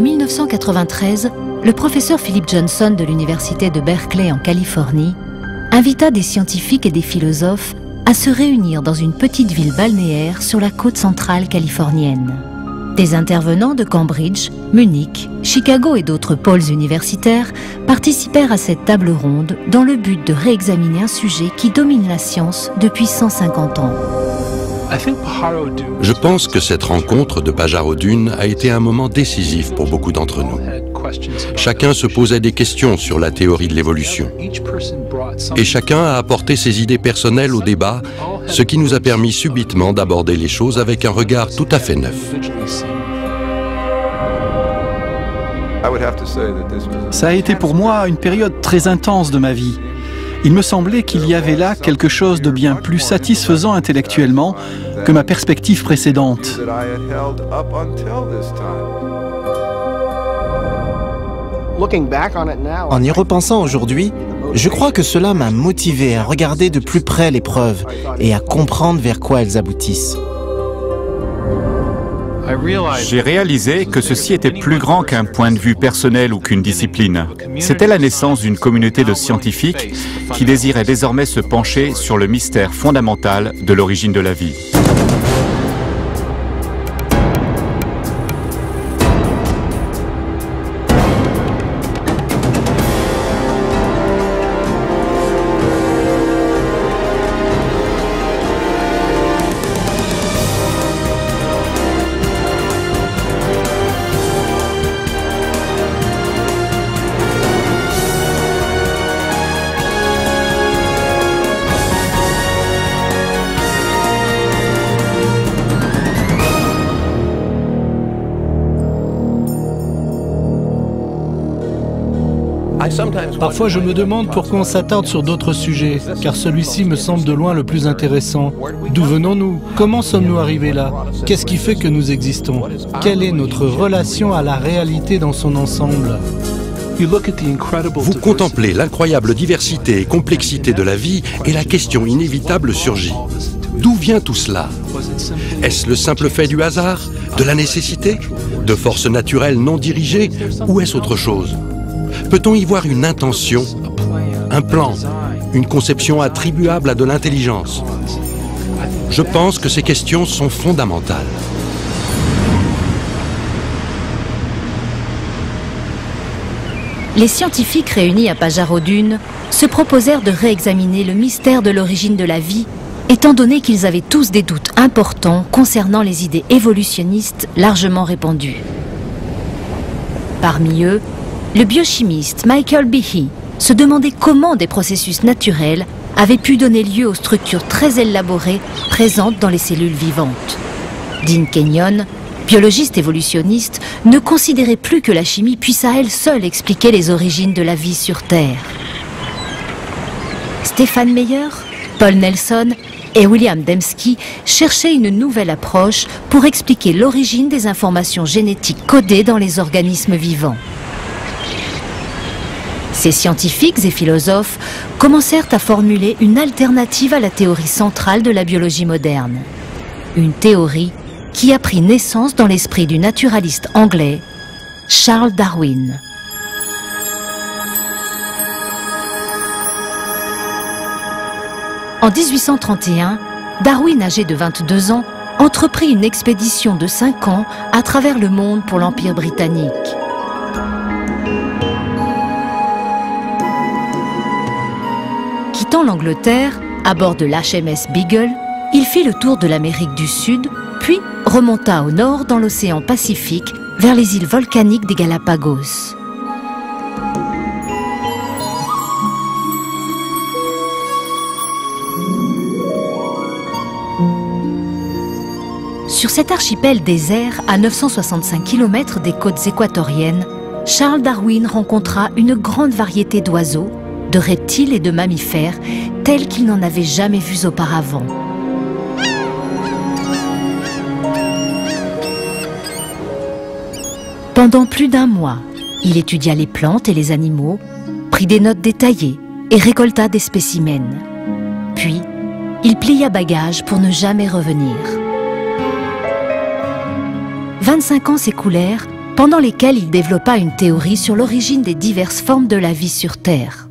En 1993, le professeur Philip Johnson de l'université de Berkeley en Californie invita des scientifiques et des philosophes à se réunir dans une petite ville balnéaire sur la côte centrale californienne. Des intervenants de Cambridge, Munich, Chicago et d'autres pôles universitaires participèrent à cette table ronde dans le but de réexaminer un sujet qui domine la science depuis 150 ans. Je pense que cette rencontre de Pajaro Dune a été un moment décisif pour beaucoup d'entre nous. Chacun se posait des questions sur la théorie de l'évolution. Et chacun a apporté ses idées personnelles au débat, ce qui nous a permis subitement d'aborder les choses avec un regard tout à fait neuf. Ça a été pour moi une période très intense de ma vie. Il me semblait qu'il y avait là quelque chose de bien plus satisfaisant intellectuellement que ma perspective précédente. En y repensant aujourd'hui, je crois que cela m'a motivé à regarder de plus près les preuves et à comprendre vers quoi elles aboutissent. J'ai réalisé que ceci était plus grand qu'un point de vue personnel ou qu'une discipline. C'était la naissance d'une communauté de scientifiques qui désiraient désormais se pencher sur le mystère fondamental de l'origine de la vie. Parfois, je me demande pourquoi on s'attarde sur d'autres sujets, car celui-ci me semble de loin le plus intéressant. D'où venons-nous? Comment sommes-nous arrivés là? Qu'est-ce qui fait que nous existons? Quelle est notre relation à la réalité dans son ensemble? Vous contemplez l'incroyable diversité et complexité de la vie et la question inévitable surgit. D'où vient tout cela? Est-ce le simple fait du hasard, de la nécessité, de forces naturelles non dirigées, ou est-ce autre chose? Peut-on y voir une intention, un plan, une conception attribuable à de l'intelligence? Je pense que ces questions sont fondamentales. Les scientifiques réunis à Pajaro Dune se proposèrent de réexaminer le mystère de l'origine de la vie, étant donné qu'ils avaient tous des doutes importants concernant les idées évolutionnistes largement répandues. Parmi eux, le biochimiste Michael Behe se demandait comment des processus naturels avaient pu donner lieu aux structures très élaborées présentes dans les cellules vivantes. Dean Kenyon, biologiste évolutionniste, ne considérait plus que la chimie puisse à elle seule expliquer les origines de la vie sur Terre. Stephen Meyer, Paul Nelson et William Dembski cherchaient une nouvelle approche pour expliquer l'origine des informations génétiques codées dans les organismes vivants. Ces scientifiques et philosophes commencèrent à formuler une alternative à la théorie centrale de la biologie moderne. Une théorie qui a pris naissance dans l'esprit du naturaliste anglais Charles Darwin. En 1831, Darwin, âgé de 22 ans, entreprit une expédition de 5 ans à travers le monde pour l'Empire britannique. Quittant l'Angleterre, à bord de l'HMS Beagle, il fit le tour de l'Amérique du Sud, puis remonta au nord dans l'océan Pacifique, vers les îles volcaniques des Galapagos. Sur cet archipel désert, à 965 km des côtes équatoriennes, Charles Darwin rencontra une grande variété d'oiseaux, de reptiles et de mammifères, tels qu'il n'en avait jamais vus auparavant. Pendant plus d'un mois, il étudia les plantes et les animaux, prit des notes détaillées et récolta des spécimens. Puis, il plia bagages pour ne jamais revenir. 25 ans s'écoulèrent pendant lesquelles il développa une théorie sur l'origine des diverses formes de la vie sur Terre.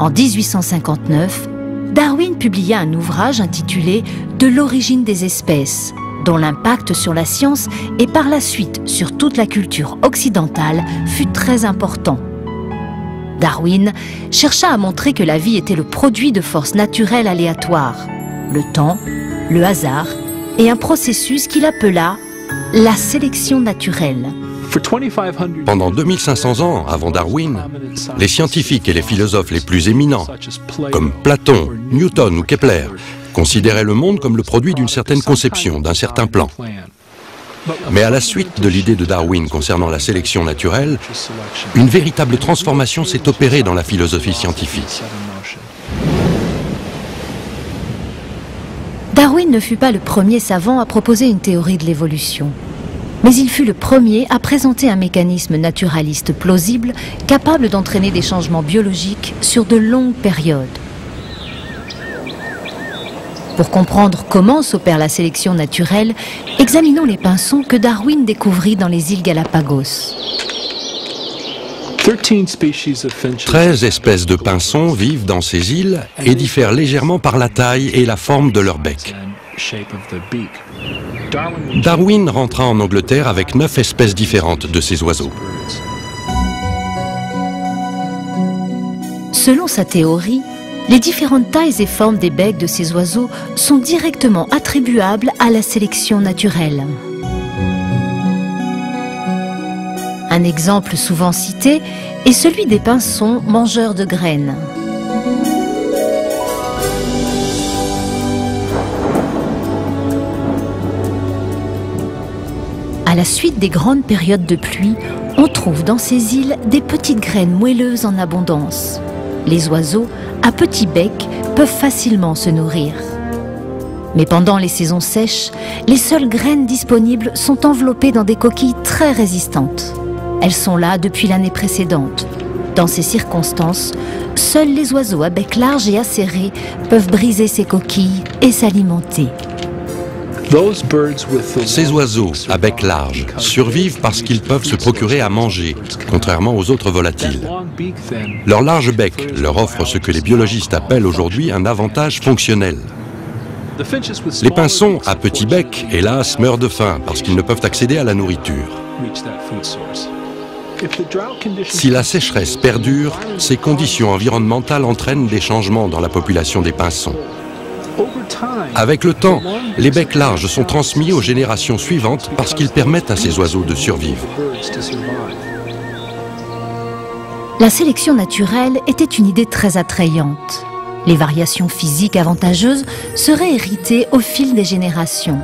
En 1859, Darwin publia un ouvrage intitulé « De l'origine des espèces », dont l'impact sur la science et par la suite sur toute la culture occidentale fut très important. Darwin chercha à montrer que la vie était le produit de forces naturelles aléatoires, le temps, le hasard et un processus qu'il appela la sélection naturelle. Pendant 2500 ans avant Darwin, les scientifiques et les philosophes les plus éminents, comme Platon, Newton ou Kepler, considéraient le monde comme le produit d'une certaine conception, d'un certain plan. Mais à la suite de l'idée de Darwin concernant la sélection naturelle, une véritable transformation s'est opérée dans la philosophie scientifique. Darwin ne fut pas le premier savant à proposer une théorie de l'évolution. Mais il fut le premier à présenter un mécanisme naturaliste plausible capable d'entraîner des changements biologiques sur de longues périodes. Pour comprendre comment s'opère la sélection naturelle, examinons les pinsons que Darwin découvrit dans les îles Galapagos. 13 espèces de pinsons vivent dans ces îles et diffèrent légèrement par la taille et la forme de leur bec. Darwin rentra en Angleterre avec 9 espèces différentes de ces oiseaux. Selon sa théorie, les différentes tailles et formes des becs de ces oiseaux sont directement attribuables à la sélection naturelle. Un exemple souvent cité est celui des pinsons mangeurs de graines. À la suite des grandes périodes de pluie, on trouve dans ces îles des petites graines moelleuses en abondance. Les oiseaux, à petit bec, peuvent facilement se nourrir. Mais pendant les saisons sèches, les seules graines disponibles sont enveloppées dans des coquilles très résistantes. Elles sont là depuis l'année précédente. Dans ces circonstances, seuls les oiseaux à bec large et acéré peuvent briser ces coquilles et s'alimenter. Ces oiseaux à bec large survivent parce qu'ils peuvent se procurer à manger, contrairement aux autres volatiles. Leur large bec leur offre ce que les biologistes appellent aujourd'hui un avantage fonctionnel. Les pinsons à petit bec, hélas, meurent de faim parce qu'ils ne peuvent accéder à la nourriture. Si la sécheresse perdure, ces conditions environnementales entraînent des changements dans la population des pinsons. Avec le temps, les becs larges sont transmis aux générations suivantes parce qu'ils permettent à ces oiseaux de survivre. La sélection naturelle était une idée très attrayante. Les variations physiques avantageuses seraient héritées au fil des générations.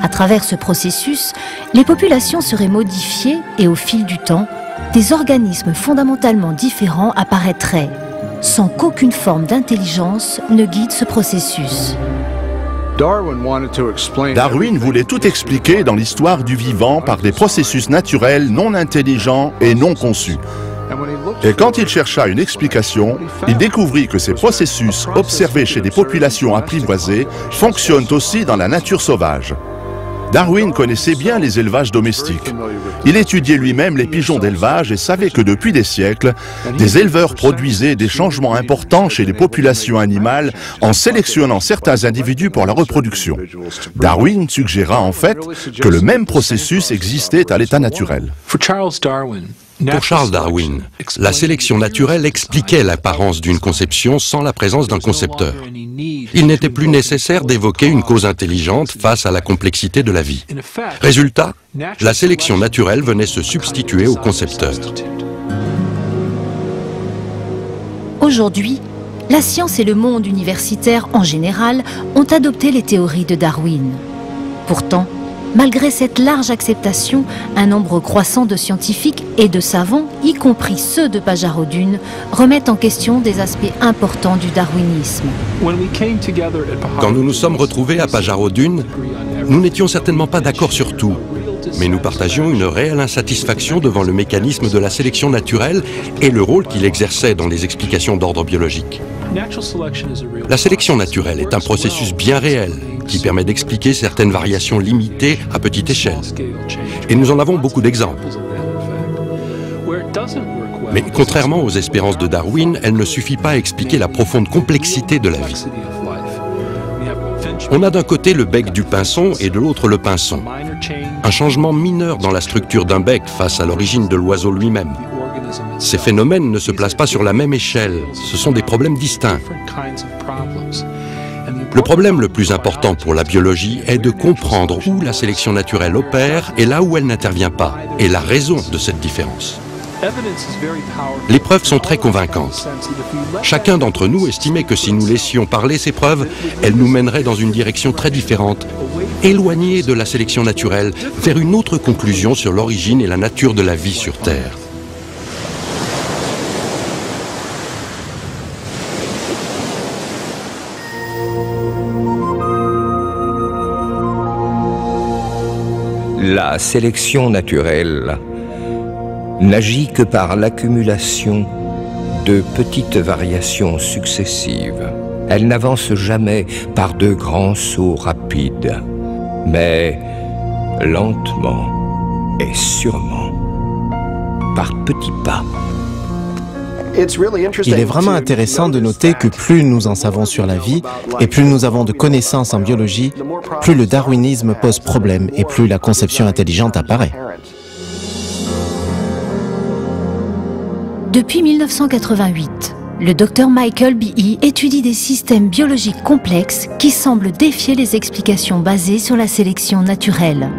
À travers ce processus, les populations seraient modifiées et au fil du temps, des organismes fondamentalement différents apparaîtraient, sans qu'aucune forme d'intelligence ne guide ce processus. Darwin voulait tout expliquer dans l'histoire du vivant par des processus naturels non intelligents et non conçus. Et quand il chercha une explication, il découvrit que ces processus observés chez des populations apprivoisées fonctionnent aussi dans la nature sauvage. Darwin connaissait bien les élevages domestiques. Il étudiait lui-même les pigeons d'élevage et savait que depuis des siècles, des éleveurs produisaient des changements importants chez les populations animales en sélectionnant certains individus pour la reproduction. Darwin suggéra en fait que le même processus existait à l'état naturel. Pour Charles Darwin, la sélection naturelle expliquait l'apparence d'une conception sans la présence d'un concepteur. Il n'était plus nécessaire d'évoquer une cause intelligente face à la complexité de la vie. Résultat, la sélection naturelle venait se substituer au concepteur. Aujourd'hui, la science et le monde universitaire en général ont adopté les théories de Darwin. Pourtant, malgré cette large acceptation, un nombre croissant de scientifiques et de savants, y compris ceux de Pajarot-Dune, remettent en question des aspects importants du darwinisme. Quand nous nous sommes retrouvés à Pajarot-Dune, nous n'étions certainement pas d'accord sur tout. Mais nous partagions une réelle insatisfaction devant le mécanisme de la sélection naturelle et le rôle qu'il exerçait dans les explications d'ordre biologique. La sélection naturelle est un processus bien réel qui permet d'expliquer certaines variations limitées à petite échelle. Et nous en avons beaucoup d'exemples. Mais contrairement aux espérances de Darwin, elle ne suffit pas à expliquer la profonde complexité de la vie. On a d'un côté le bec du pinson et de l'autre le pinson. Un changement mineur dans la structure d'un bec face à l'origine de l'oiseau lui-même. Ces phénomènes ne se placent pas sur la même échelle, ce sont des problèmes distincts. Le problème le plus important pour la biologie est de comprendre où la sélection naturelle opère et là où elle n'intervient pas, et la raison de cette différence. Les preuves sont très convaincantes. Chacun d'entre nous estimait que si nous laissions parler ces preuves, elles nous mèneraient dans une direction très différente, éloignée de la sélection naturelle, vers une autre conclusion sur l'origine et la nature de la vie sur Terre. La sélection naturelle n'agit que par l'accumulation de petites variations successives. Elle n'avance jamais par de grands sauts rapides, mais lentement et sûrement, par petits pas. Il est vraiment intéressant de noter que plus nous en savons sur la vie et plus nous avons de connaissances en biologie, plus le darwinisme pose problème et plus la conception intelligente apparaît. Depuis 1988, le Dr Michael B.E. étudie des systèmes biologiques complexes qui semblent défier les explications basées sur la sélection naturelle.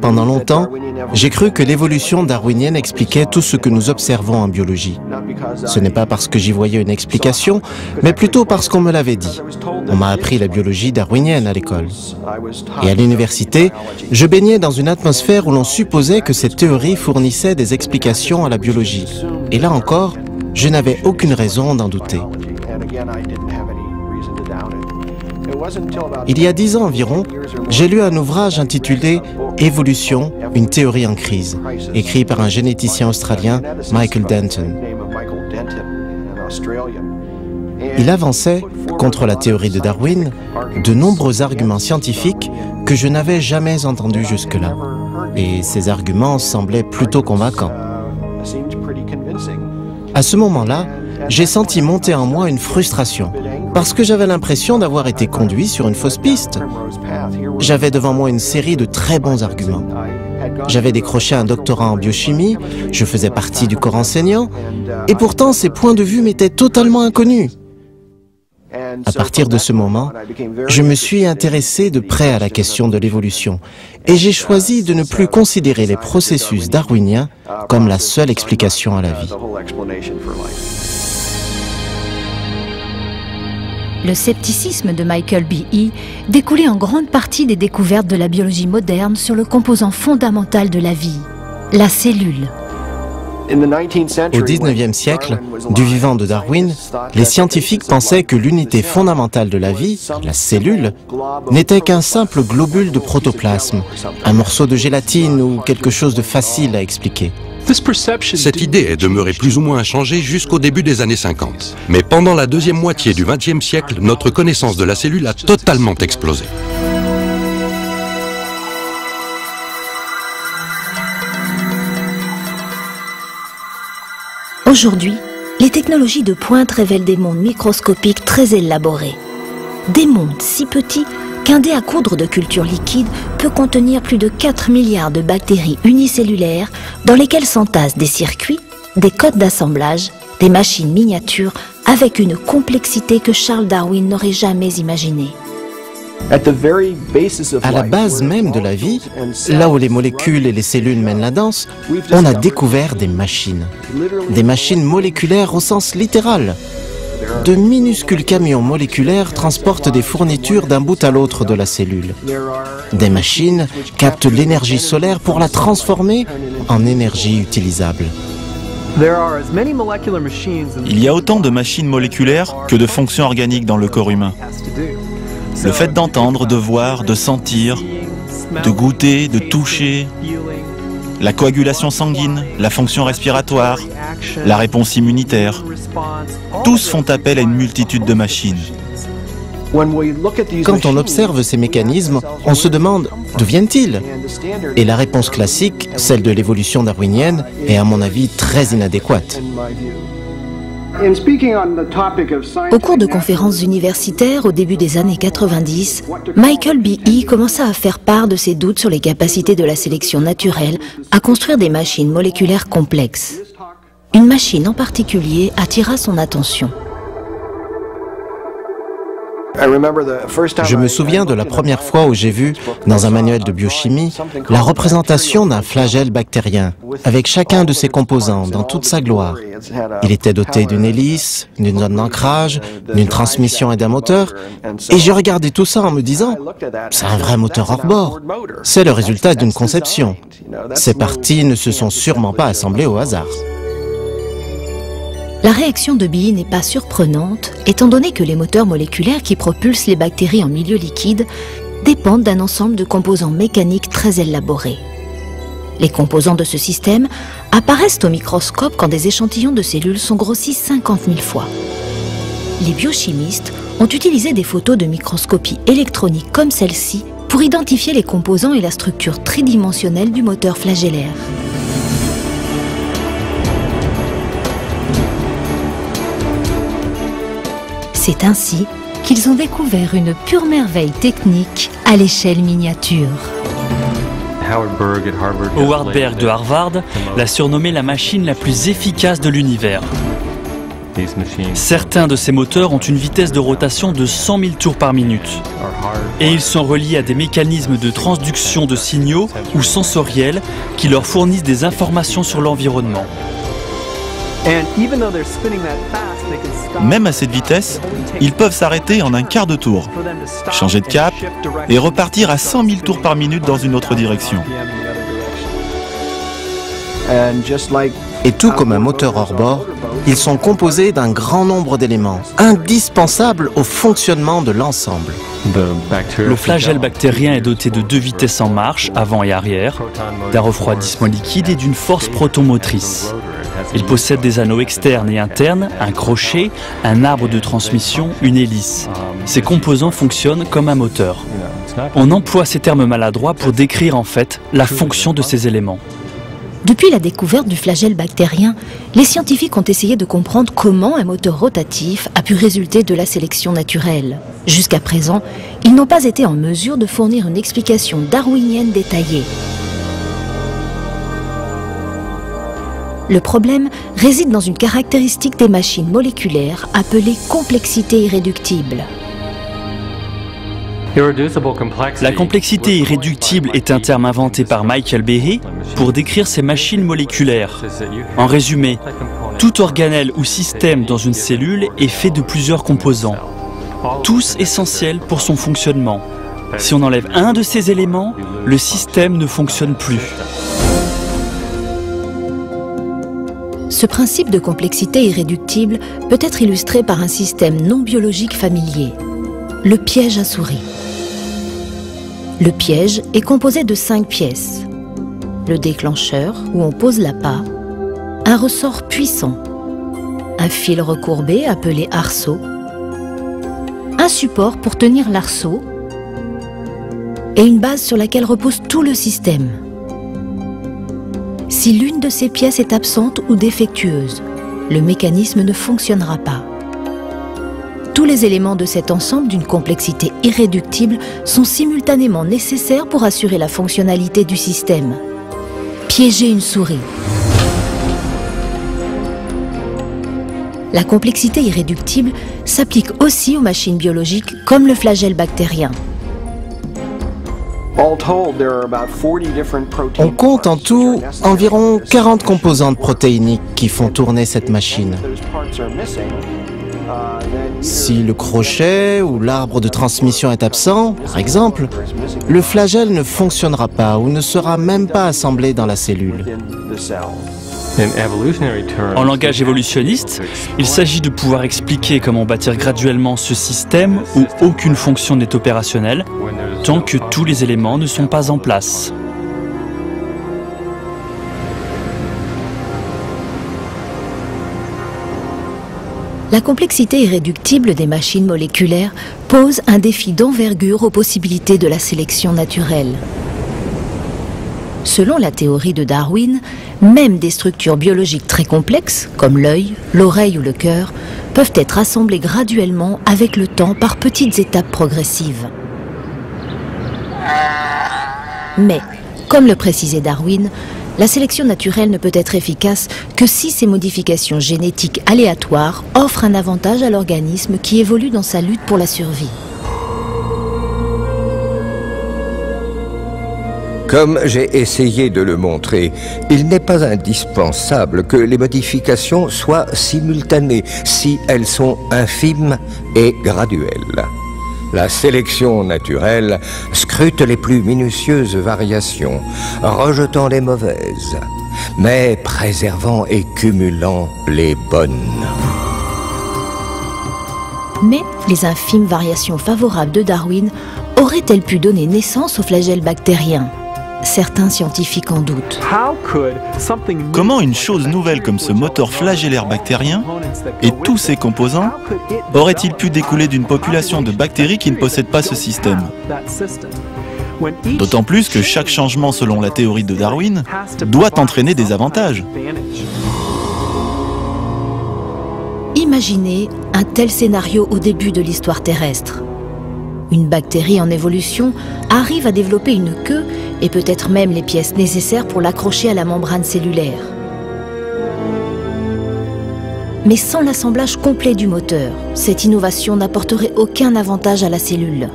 Pendant longtemps, j'ai cru que l'évolution darwinienne expliquait tout ce que nous observons en biologie. Ce n'est pas parce que j'y voyais une explication, mais plutôt parce qu'on me l'avait dit. On m'a appris la biologie darwinienne à l'école. Et à l'université, je baignais dans une atmosphère où l'on supposait que ces théories fournissaient des explications à la biologie. Et là encore, je n'avais aucune raison d'en douter. Il y a 10 ans environ, j'ai lu un ouvrage intitulé « Évolution, une théorie en crise », écrit par un généticien australien, Michael Denton. Il avançait, contre la théorie de Darwin, de nombreux arguments scientifiques que je n'avais jamais entendus jusque-là. Et ces arguments semblaient plutôt convaincants. À ce moment-là, j'ai senti monter en moi une frustration, parce que j'avais l'impression d'avoir été conduit sur une fausse piste. J'avais devant moi une série de très bons arguments. J'avais décroché un doctorat en biochimie, je faisais partie du corps enseignant, et pourtant ces points de vue m'étaient totalement inconnus. À partir de ce moment, je me suis intéressé de près à la question de l'évolution, et j'ai choisi de ne plus considérer les processus darwiniens comme la seule explication à la vie. Le scepticisme de Michael B.E. découlait en grande partie des découvertes de la biologie moderne sur le composant fondamental de la vie, la cellule. Au XIXe siècle, du vivant de Darwin, les scientifiques pensaient que l'unité fondamentale de la vie, la cellule, n'était qu'un simple globule de protoplasme, un morceau de gélatine ou quelque chose de facile à expliquer. Cette idée est demeurée plus ou moins inchangée jusqu'au début des années 50. Mais pendant la deuxième moitié du XXe siècle, notre connaissance de la cellule a totalement explosé. Aujourd'hui, les technologies de pointe révèlent des mondes microscopiques très élaborés. Des mondes si petits qu'un dé à coudre de culture liquide peut contenir plus de 4 milliards de bactéries unicellulaires dans lesquelles s'entassent des circuits, des codes d'assemblage, des machines miniatures avec une complexité que Charles Darwin n'aurait jamais imaginée. À la base même de la vie, là où les molécules et les cellules mènent la danse, on a découvert des machines. Des machines moléculaires au sens littéral. De minuscules camions moléculaires transportent des fournitures d'un bout à l'autre de la cellule. Des machines captent l'énergie solaire pour la transformer en énergie utilisable. Il y a autant de machines moléculaires que de fonctions organiques dans le corps humain. Le fait d'entendre, de voir, de sentir, de goûter, de toucher, la coagulation sanguine, la fonction respiratoire, la réponse immunitaire. Tous font appel à une multitude de machines. Quand on observe ces mécanismes, on se demande d'où viennent-ils? Et la réponse classique, celle de l'évolution darwinienne, est à mon avis très inadéquate. Au cours de conférences universitaires au début des années 90, Michael B. E. commença à faire part de ses doutes sur les capacités de la sélection naturelle à construire des machines moléculaires complexes. Une machine en particulier attira son attention. Je me souviens de la première fois où j'ai vu, dans un manuel de biochimie, la représentation d'un flagelle bactérien, avec chacun de ses composants dans toute sa gloire. Il était doté d'une hélice, d'une zone d'ancrage, d'une transmission et d'un moteur, et j'ai regardé tout ça en me disant « c'est un vrai moteur hors bord, c'est le résultat d'une conception. Ces parties ne se sont sûrement pas assemblées au hasard. » La réaction de Bi n'est pas surprenante, étant donné que les moteurs moléculaires qui propulsent les bactéries en milieu liquide dépendent d'un ensemble de composants mécaniques très élaborés. Les composants de ce système apparaissent au microscope quand des échantillons de cellules sont grossis 50 000 fois. Les biochimistes ont utilisé des photos de microscopie électronique comme celle-ci pour identifier les composants et la structure tridimensionnelle du moteur flagellaire. C'est ainsi qu'ils ont découvert une pure merveille technique à l'échelle miniature. Howard Berg de Harvard l'a surnommée la machine la plus efficace de l'univers. Certains de ces moteurs ont une vitesse de rotation de 100 000 tours par minute. Et ils sont reliés à des mécanismes de transduction de signaux ou sensoriels qui leur fournissent des informations sur l'environnement. Même à cette vitesse, ils peuvent s'arrêter en un quart de tour, changer de cap et repartir à 100 000 tours par minute dans une autre direction. Et tout comme un moteur hors bord, ils sont composés d'un grand nombre d'éléments, indispensables au fonctionnement de l'ensemble. Le flagelle bactérien est doté de 2 vitesses en marche, avant et arrière, d'un refroidissement liquide et d'une force protomotrice. Il possède des anneaux externes et internes, un crochet, un arbre de transmission, une hélice. Ces composants fonctionnent comme un moteur. On emploie ces termes maladroits pour décrire en fait la fonction de ces éléments. Depuis la découverte du flagelle bactérien, les scientifiques ont essayé de comprendre comment un moteur rotatif a pu résulter de la sélection naturelle. Jusqu'à présent, ils n'ont pas été en mesure de fournir une explication darwinienne détaillée. Le problème réside dans une caractéristique des machines moléculaires appelée complexité irréductible. La complexité irréductible est un terme inventé par Michael B. E. pour décrire ces machines moléculaires. En résumé, tout organelle ou système dans une cellule est fait de plusieurs composants, tous essentiels pour son fonctionnement. Si on enlève un de ces éléments, le système ne fonctionne plus. Ce principe de complexité irréductible peut être illustré par un système non biologique familier, le piège à souris. Le piège est composé de 5 pièces. Le déclencheur, où on pose l'appât, un ressort puissant, un fil recourbé appelé arceau, un support pour tenir l'arceau et une base sur laquelle repose tout le système. Si l'une de ces pièces est absente ou défectueuse, le mécanisme ne fonctionnera pas. Tous les éléments de cet ensemble d'une complexité irréductible sont simultanément nécessaires pour assurer la fonctionnalité du système. Piéger une souris. La complexité irréductible s'applique aussi aux machines biologiques comme le flagelle bactérien. On compte en tout environ 40 composantes protéiniques qui font tourner cette machine. Si le crochet ou l'arbre de transmission est absent, par exemple, le flagelle ne fonctionnera pas ou ne sera même pas assemblé dans la cellule. En langage évolutionniste, il s'agit de pouvoir expliquer comment bâtir graduellement ce système où aucune fonction n'est opérationnelle tant que tous les éléments ne sont pas en place. La complexité irréductible des machines moléculaires pose un défi d'envergure aux possibilités de la sélection naturelle. Selon la théorie de Darwin, même des structures biologiques très complexes, comme l'œil, l'oreille ou le cœur, peuvent être assemblées graduellement avec le temps par petites étapes progressives. Mais, comme le précisait Darwin, la sélection naturelle ne peut être efficace que si ces modifications génétiques aléatoires offrent un avantage à l'organisme qui évolue dans sa lutte pour la survie. Comme j'ai essayé de le montrer, il n'est pas indispensable que les modifications soient simultanées si elles sont infimes et graduelles. La sélection naturelle scrute les plus minutieuses variations, rejetant les mauvaises, mais préservant et cumulant les bonnes. Mais les infimes variations favorables de Darwin auraient-elles pu donner naissance aux flagelles bactériens ? Certains scientifiques en doutent. Comment une chose nouvelle comme ce moteur flagellaire bactérien et tous ses composants aurait-il pu découler d'une population de bactéries qui ne possèdent pas ce système? D'autant plus que chaque changement selon la théorie de Darwin doit entraîner des avantages. Imaginez un tel scénario au début de l'histoire terrestre. Une bactérie en évolution arrive à développer une queue et peut-être même les pièces nécessaires pour l'accrocher à la membrane cellulaire. Mais sans l'assemblage complet du moteur, cette innovation n'apporterait aucun avantage à la cellule.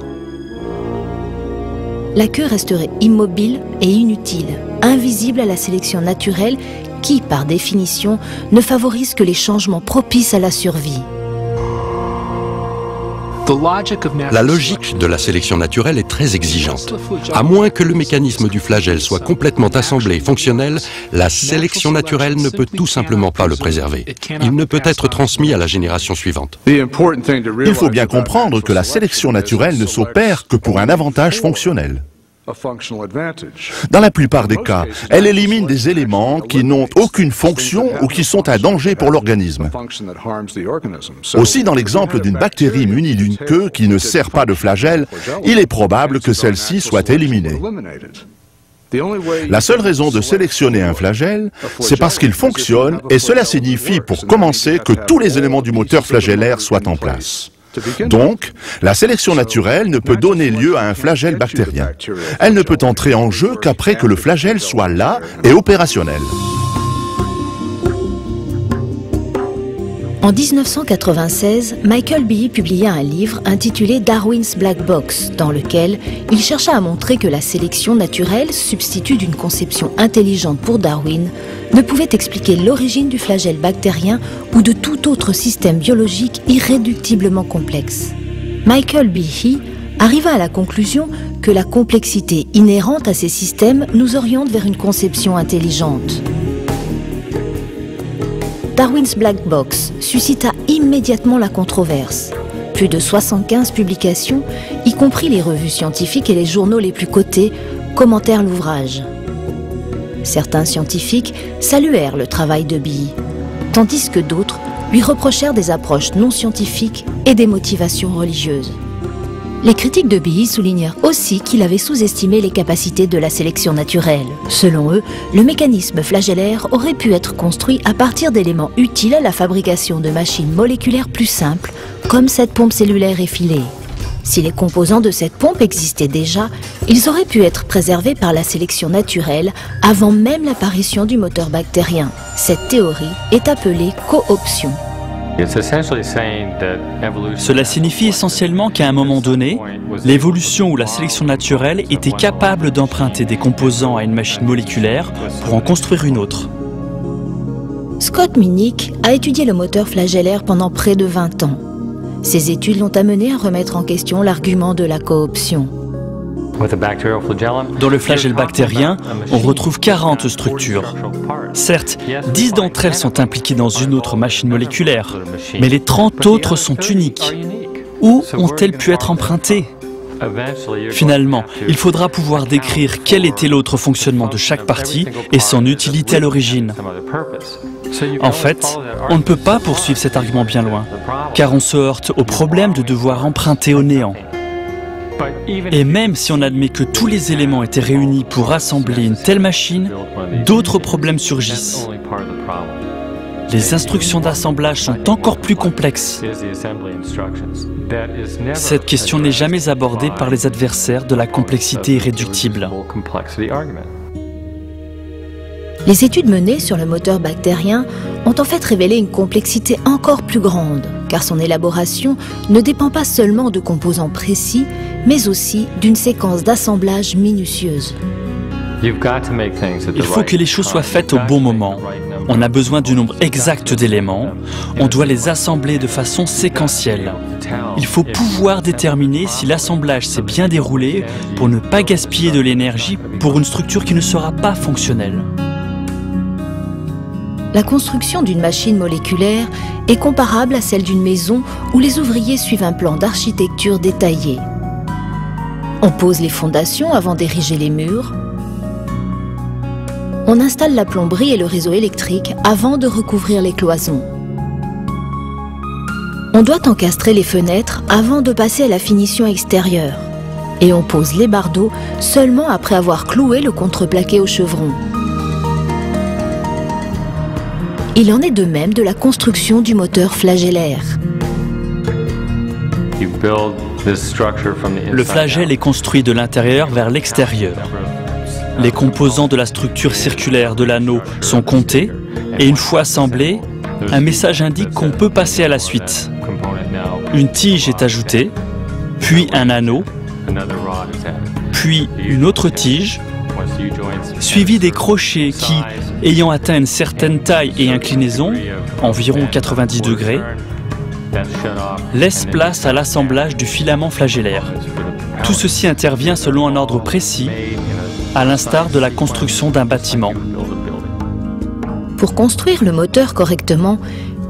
La queue resterait immobile et inutile, invisible à la sélection naturelle qui, par définition, ne favorise que les changements propices à la survie. La logique de la sélection naturelle est très exigeante. À moins que le mécanisme du flagelle soit complètement assemblé et fonctionnel, la sélection naturelle ne peut tout simplement pas le préserver. Il ne peut être transmis à la génération suivante. Il faut bien comprendre que la sélection naturelle ne s'opère que pour un avantage fonctionnel. Dans la plupart des cas, elle élimine des éléments qui n'ont aucune fonction ou qui sont un danger pour l'organisme. Aussi, dans l'exemple d'une bactérie munie d'une queue qui ne sert pas de flagelle, il est probable que celle-ci soit éliminée. La seule raison de sélectionner un flagelle, c'est parce qu'il fonctionne et cela signifie pour commencer que tous les éléments du moteur flagellaire soient en place. Donc, la sélection naturelle ne peut donner lieu à un flagelle bactérien. Elle ne peut entrer en jeu qu'après que le flagelle soit là et opérationnel. En 1996, Michael Behe publia un livre intitulé Darwin's Black Box, dans lequel il chercha à montrer que la sélection naturelle, substitut d'une conception intelligente pour Darwin, ne pouvait expliquer l'origine du flagelle bactérien ou de tout autre système biologique irréductiblement complexe. Michael Behe arriva à la conclusion que la complexité inhérente à ces systèmes nous oriente vers une conception intelligente. Darwin's Black Box suscita immédiatement la controverse. Plus de 75 publications, y compris les revues scientifiques et les journaux les plus cotés, commentèrent l'ouvrage. Certains scientifiques saluèrent le travail de Behe, tandis que d'autres lui reprochèrent des approches non scientifiques et des motivations religieuses. Les critiques de Behe soulignèrent aussi qu'il avait sous-estimé les capacités de la sélection naturelle. Selon eux, le mécanisme flagellaire aurait pu être construit à partir d'éléments utiles à la fabrication de machines moléculaires plus simples, comme cette pompe cellulaire effilée. Si les composants de cette pompe existaient déjà, ils auraient pu être préservés par la sélection naturelle avant même l'apparition du moteur bactérien. Cette théorie est appelée cooption. Cela signifie essentiellement qu'à un moment donné, l'évolution ou la sélection naturelle était capable d'emprunter des composants à une machine moléculaire pour en construire une autre. Scott Minnick a étudié le moteur flagellaire pendant près de 20 ans. Ses études l'ont amené à remettre en question l'argument de la cooption. Dans le flagelle bactérien, on retrouve 40 structures. Certes, 10 d'entre elles sont impliquées dans une autre machine moléculaire, mais les 30 autres sont uniques. Où ont-elles pu être empruntées? Finalement, il faudra pouvoir décrire quel était l'autre fonctionnement de chaque partie et son utilité à l'origine. En fait, on ne peut pas poursuivre cet argument bien loin, car on se heurte au problème de devoir emprunter au néant. Et même si on admet que tous les éléments étaient réunis pour assembler une telle machine, d'autres problèmes surgissent. Les instructions d'assemblage sont encore plus complexes. Cette question n'est jamais abordée par les adversaires de la complexité irréductible. Les études menées sur le moteur bactérien ont en fait révélé une complexité encore plus grande, car son élaboration ne dépend pas seulement de composants précis, mais aussi d'une séquence d'assemblage minutieuse. Il faut que les choses soient faites au bon moment. On a besoin du nombre exact d'éléments. On doit les assembler de façon séquentielle. Il faut pouvoir déterminer si l'assemblage s'est bien déroulé pour ne pas gaspiller de l'énergie pour une structure qui ne sera pas fonctionnelle. La construction d'une machine moléculaire est comparable à celle d'une maison où les ouvriers suivent un plan d'architecture détaillé. On pose les fondations avant d'ériger les murs. On installe la plomberie et le réseau électrique avant de recouvrir les cloisons. On doit encastrer les fenêtres avant de passer à la finition extérieure. Et on pose les bardeaux seulement après avoir cloué le contreplaqué au chevron. Il en est de même de la construction du moteur flagellaire. Le flagelle est construit de l'intérieur vers l'extérieur. Les composants de la structure circulaire de l'anneau sont comptés et une fois assemblés, un message indique qu'on peut passer à la suite. Une tige est ajoutée, puis un anneau, puis une autre tige, suivi des crochets qui, ayant atteint une certaine taille et inclinaison, environ 90 degrés, laissent place à l'assemblage du filament flagellaire. Tout ceci intervient selon un ordre précis, à l'instar de la construction d'un bâtiment. Pour construire le moteur correctement,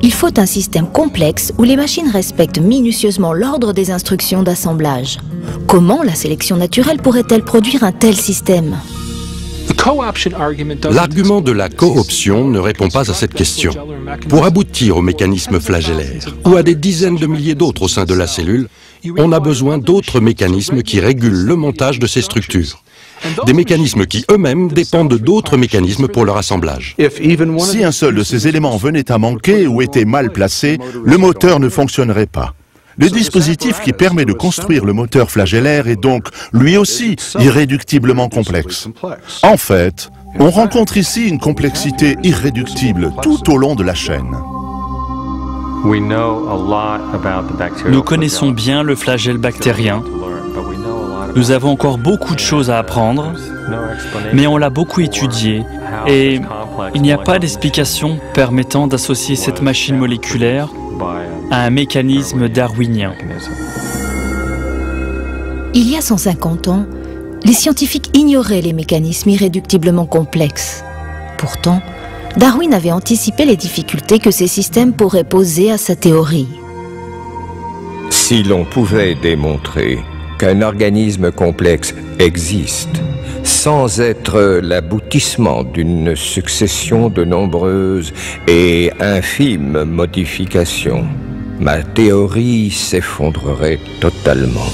il faut un système complexe où les machines respectent minutieusement l'ordre des instructions d'assemblage. Comment la sélection naturelle pourrait-elle produire un tel système ? L'argument de la cooption ne répond pas à cette question. Pour aboutir au mécanisme flagellaire, ou à des dizaines de milliers d'autres au sein de la cellule, on a besoin d'autres mécanismes qui régulent le montage de ces structures. Des mécanismes qui eux-mêmes dépendent d'autres mécanismes pour leur assemblage. Si un seul de ces éléments venait à manquer ou était mal placé, le moteur ne fonctionnerait pas. Le dispositif qui permet de construire le moteur flagellaire est donc, lui aussi, irréductiblement complexe. En fait, on rencontre ici une complexité irréductible tout au long de la chaîne. Nous connaissons bien le flagelle bactérien. Nous avons encore beaucoup de choses à apprendre, mais on l'a beaucoup étudié et il n'y a pas d'explication permettant d'associer cette machine moléculaire à un mécanisme darwinien. Il y a 150 ans, les scientifiques ignoraient les mécanismes irréductiblement complexes. Pourtant, Darwin avait anticipé les difficultés que ces systèmes pourraient poser à sa théorie. Si l'on pouvait démontrer qu'un organisme complexe existe sans être l'aboutissement d'une succession de nombreuses et infimes modifications, ma théorie s'effondrerait totalement.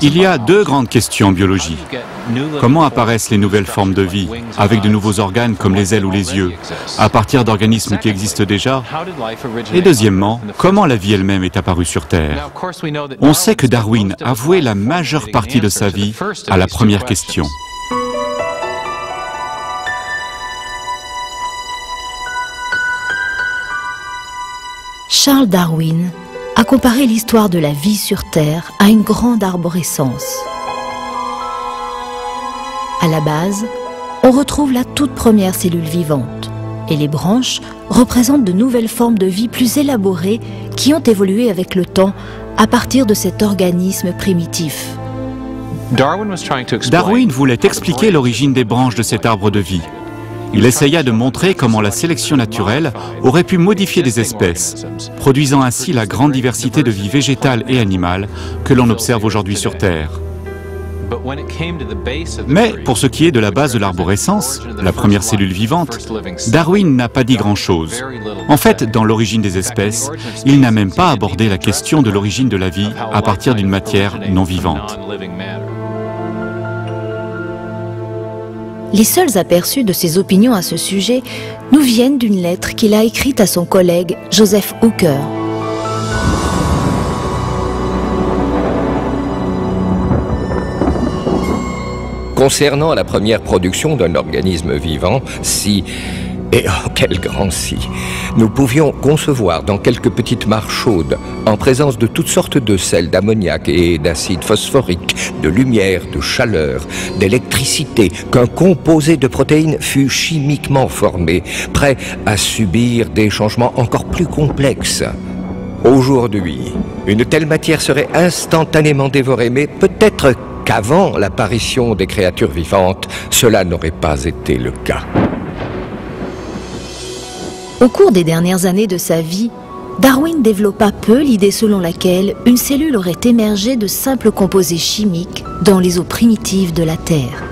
Il y a deux grandes questions en biologie. Comment apparaissent les nouvelles formes de vie, avec de nouveaux organes comme les ailes ou les yeux, à partir d'organismes qui existent déjà? Et deuxièmement, comment la vie elle-même est apparue sur Terre? On sait que Darwin a voué la majeure partie de sa vie à la première question. Charles Darwin a comparé l'histoire de la vie sur Terre à une grande arborescence. À la base, on retrouve la toute première cellule vivante, et les branches représentent de nouvelles formes de vie plus élaborées qui ont évolué avec le temps à partir de cet organisme primitif. Darwin voulait expliquer l'origine des branches de cet arbre de vie. Il essaya de montrer comment la sélection naturelle aurait pu modifier des espèces, produisant ainsi la grande diversité de vie végétale et animale que l'on observe aujourd'hui sur Terre. Mais pour ce qui est de la base de l'arborescence, la première cellule vivante, Darwin n'a pas dit grand-chose. En fait, dans l'origine des espèces, il n'a même pas abordé la question de l'origine de la vie à partir d'une matière non vivante. Les seuls aperçus de ses opinions à ce sujet nous viennent d'une lettre qu'il a écrite à son collègue Joseph Hooker. Concernant la première production d'un organisme vivant, si, et oh quel grand si, nous pouvions concevoir dans quelques petites mares chaudes, en présence de toutes sortes de sels d'ammoniac et d'acide phosphorique, de lumière, de chaleur, d'électricité, qu'un composé de protéines fût chimiquement formé, prêt à subir des changements encore plus complexes. Aujourd'hui, une telle matière serait instantanément dévorée, mais peut-être qu'avant l'apparition des créatures vivantes, cela n'aurait pas été le cas. Au cours des dernières années de sa vie, Darwin développa peu l'idée selon laquelle une cellule aurait émergé de simples composés chimiques dans les eaux primitives de la Terre.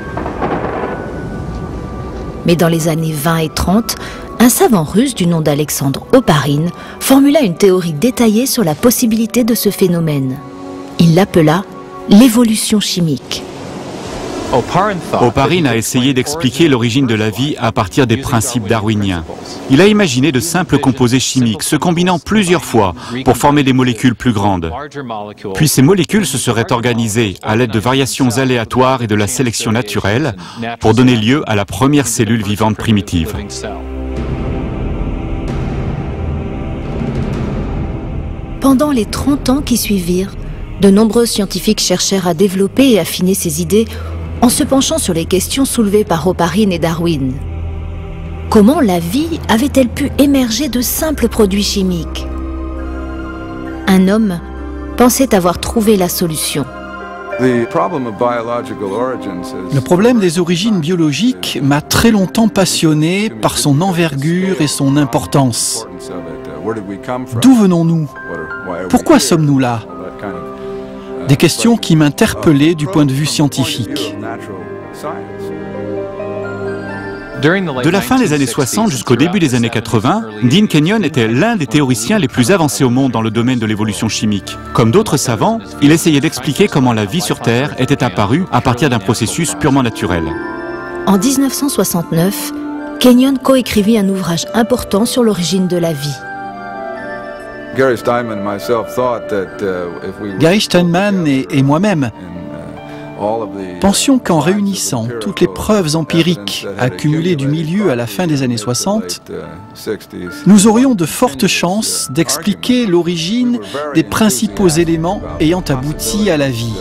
Mais dans les années 20 et 30, un savant russe du nom d'Alexandre Oparin formula une théorie détaillée sur la possibilité de ce phénomène. Il l'appela l'évolution chimique. Oparin a essayé d'expliquer l'origine de la vie à partir des principes darwiniens. Il a imaginé de simples composés chimiques se combinant plusieurs fois pour former des molécules plus grandes. Puis ces molécules se seraient organisées à l'aide de variations aléatoires et de la sélection naturelle pour donner lieu à la première cellule vivante primitive. Pendant les 30 ans qui suivirent, de nombreux scientifiques cherchèrent à développer et affiner ces idées en se penchant sur les questions soulevées par Oparin et Darwin. Comment la vie avait-elle pu émerger de simples produits chimiques? Un homme pensait avoir trouvé la solution. Le problème des origines biologiques m'a très longtemps passionné par son envergure et son importance. D'où venons-nous? Pourquoi sommes-nous là? Des questions qui m'interpellaient du point de vue scientifique. De la fin des années 60 jusqu'au début des années 80, Dean Kenyon était l'un des théoriciens les plus avancés au monde dans le domaine de l'évolution chimique. Comme d'autres savants, il essayait d'expliquer comment la vie sur Terre était apparue à partir d'un processus purement naturel. En 1969, Kenyon coécrivit un ouvrage important sur l'origine de la vie. Gary Steinman et moi-même pensions qu'en réunissant toutes les preuves empiriques accumulées du milieu à la fin des années 60, nous aurions de fortes chances d'expliquer l'origine des principaux éléments ayant abouti à la vie.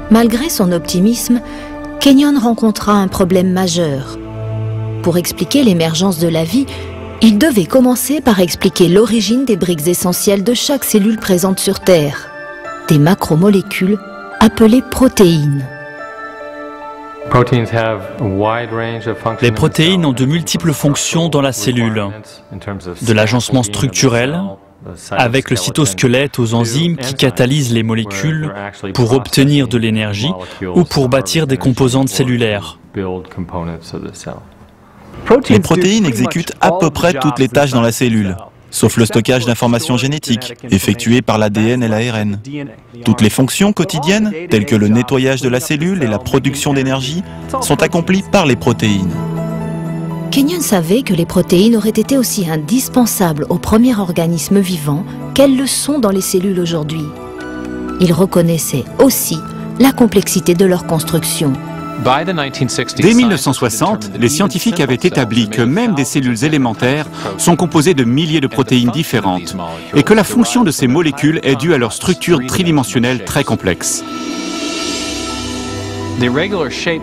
Malgré son optimisme, Kenyon rencontra un problème majeur. Pour expliquer l'émergence de la vie, il devait commencer par expliquer l'origine des briques essentielles de chaque cellule présente sur Terre, des macromolécules appelées protéines. Les protéines ont de multiples fonctions dans la cellule, de l'agencement structurel, avec le cytosquelette aux enzymes qui catalysent les molécules pour obtenir de l'énergie ou pour bâtir des composantes cellulaires. Les protéines exécutent à peu près toutes les tâches dans la cellule, sauf le stockage d'informations génétiques, effectué par l'ADN et l'ARN. Toutes les fonctions quotidiennes, telles que le nettoyage de la cellule et la production d'énergie, sont accomplies par les protéines. Kenyon savait que les protéines auraient été aussi indispensables au premier organisme vivant qu'elles le sont dans les cellules aujourd'hui. Il reconnaissait aussi la complexité de leur construction. Dès 1960, les scientifiques avaient établi que même des cellules élémentaires sont composées de milliers de protéines différentes et que la fonction de ces molécules est due à leur structure tridimensionnelle très complexe.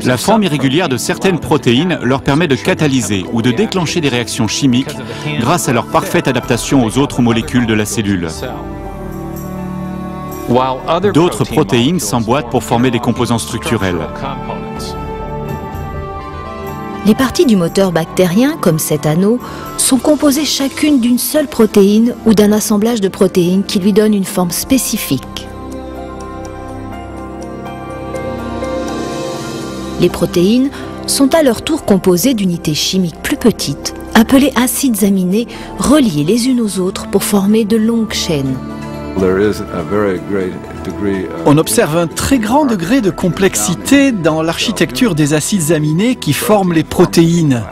La forme irrégulière de certaines protéines leur permet de catalyser ou de déclencher des réactions chimiques grâce à leur parfaite adaptation aux autres molécules de la cellule. D'autres protéines s'emboîtent pour former des composants structurels. Les parties du moteur bactérien, comme cet anneau, sont composées chacune d'une seule protéine ou d'un assemblage de protéines qui lui donne une forme spécifique. Les protéines sont à leur tour composées d'unités chimiques plus petites, appelées acides aminés, reliés les unes aux autres pour former de longues chaînes. On observe un très grand degré de complexité dans l'architecture des acides aminés qui forment les protéines.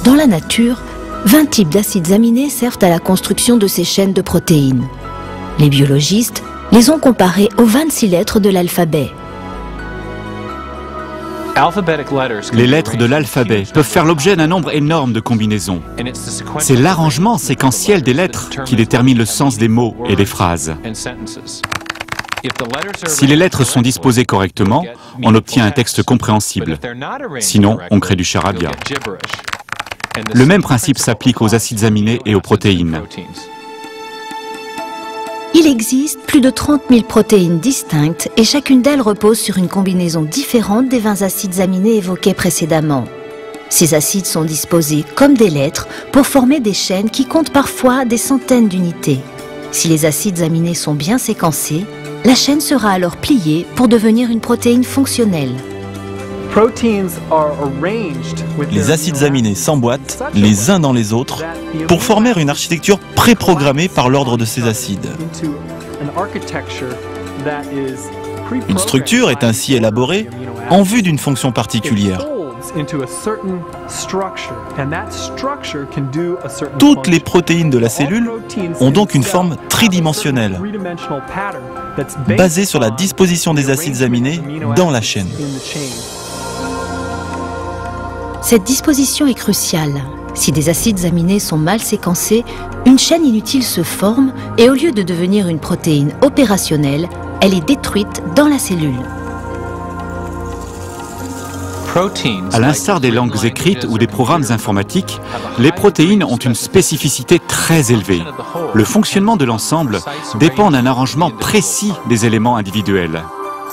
Dans la nature, 20 types d'acides aminés servent à la construction de ces chaînes de protéines. Les biologistes les ont comparés aux 26 lettres de l'alphabet. Les lettres de l'alphabet peuvent faire l'objet d'un nombre énorme de combinaisons. C'est l'arrangement séquentiel des lettres qui détermine le sens des mots et des phrases. Si les lettres sont disposées correctement, on obtient un texte compréhensible. Sinon, on crée du charabia. Le même principe s'applique aux acides aminés et aux protéines. Il existe plus de 30 000 protéines distinctes et chacune d'elles repose sur une combinaison différente des 20 acides aminés évoqués précédemment. Ces acides sont disposés comme des lettres pour former des chaînes qui comptent parfois des centaines d'unités. Si les acides aminés sont bien séquencés, la chaîne sera alors pliée pour devenir une protéine fonctionnelle. Les acides aminés s'emboîtent les uns dans les autres pour former une architecture préprogrammée par l'ordre de ces acides. Une structure est ainsi élaborée en vue d'une fonction particulière. Toutes les protéines de la cellule ont donc une forme tridimensionnelle, basée sur la disposition des acides aminés dans la chaîne. Cette disposition est cruciale. Si des acides aminés sont mal séquencés, une chaîne inutile se forme et au lieu de devenir une protéine opérationnelle, elle est détruite dans la cellule. À l'instar des langues écrites ou des programmes informatiques, les protéines ont une spécificité très élevée. Le fonctionnement de l'ensemble dépend d'un arrangement précis des éléments individuels.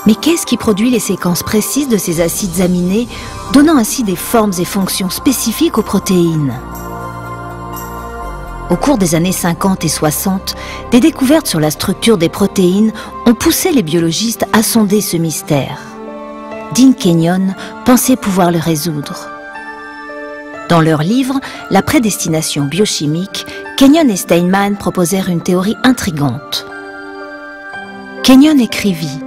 Mais qu'est-ce qui produit les séquences précises de ces acides aminés, donnant ainsi des formes et fonctions spécifiques aux protéines? Au cours des années 50 et 60, des découvertes sur la structure des protéines ont poussé les biologistes à sonder ce mystère. Dean Kenyon pensait pouvoir le résoudre. Dans leur livre « La prédestination biochimique », Kenyon et Steinman proposèrent une théorie intrigante. Kenyon écrivit: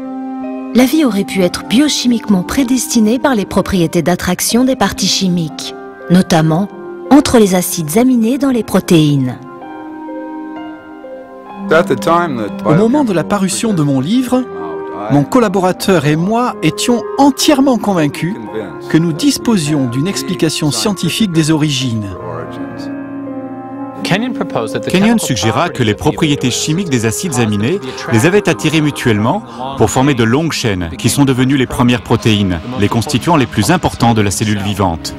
la vie aurait pu être biochimiquement prédestinée par les propriétés d'attraction des parties chimiques, notamment entre les acides aminés dans les protéines. Au moment de la parution de mon livre, mon collaborateur et moi étions entièrement convaincus que nous disposions d'une explication scientifique des origines. Kenyon suggéra que les propriétés chimiques des acides aminés les avaient attirés mutuellement pour former de longues chaînes qui sont devenues les premières protéines, les constituants les plus importants de la cellule vivante.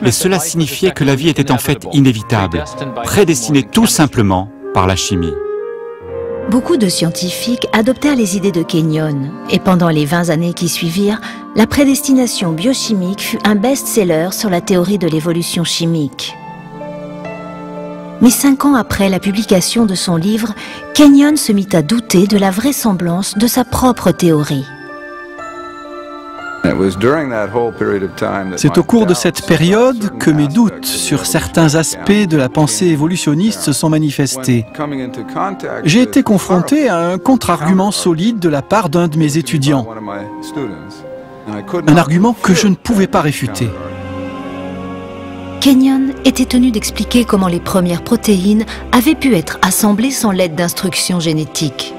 Et cela signifiait que la vie était en fait inévitable, prédestinée tout simplement par la chimie. Beaucoup de scientifiques adoptèrent les idées de Kenyon et pendant les 20 années qui suivirent, la prédestination biochimique fut un best-seller sur la théorie de l'évolution chimique. Mais 5 ans après la publication de son livre, Kenyon se mit à douter de la vraisemblance de sa propre théorie. C'est au cours de cette période que mes doutes sur certains aspects de la pensée évolutionniste se sont manifestés. J'ai été confronté à un contre-argument solide de la part d'un de mes étudiants. Un argument que je ne pouvais pas réfuter. Kenyon était tenu d'expliquer comment les premières protéines avaient pu être assemblées sans l'aide d'instructions génétiques.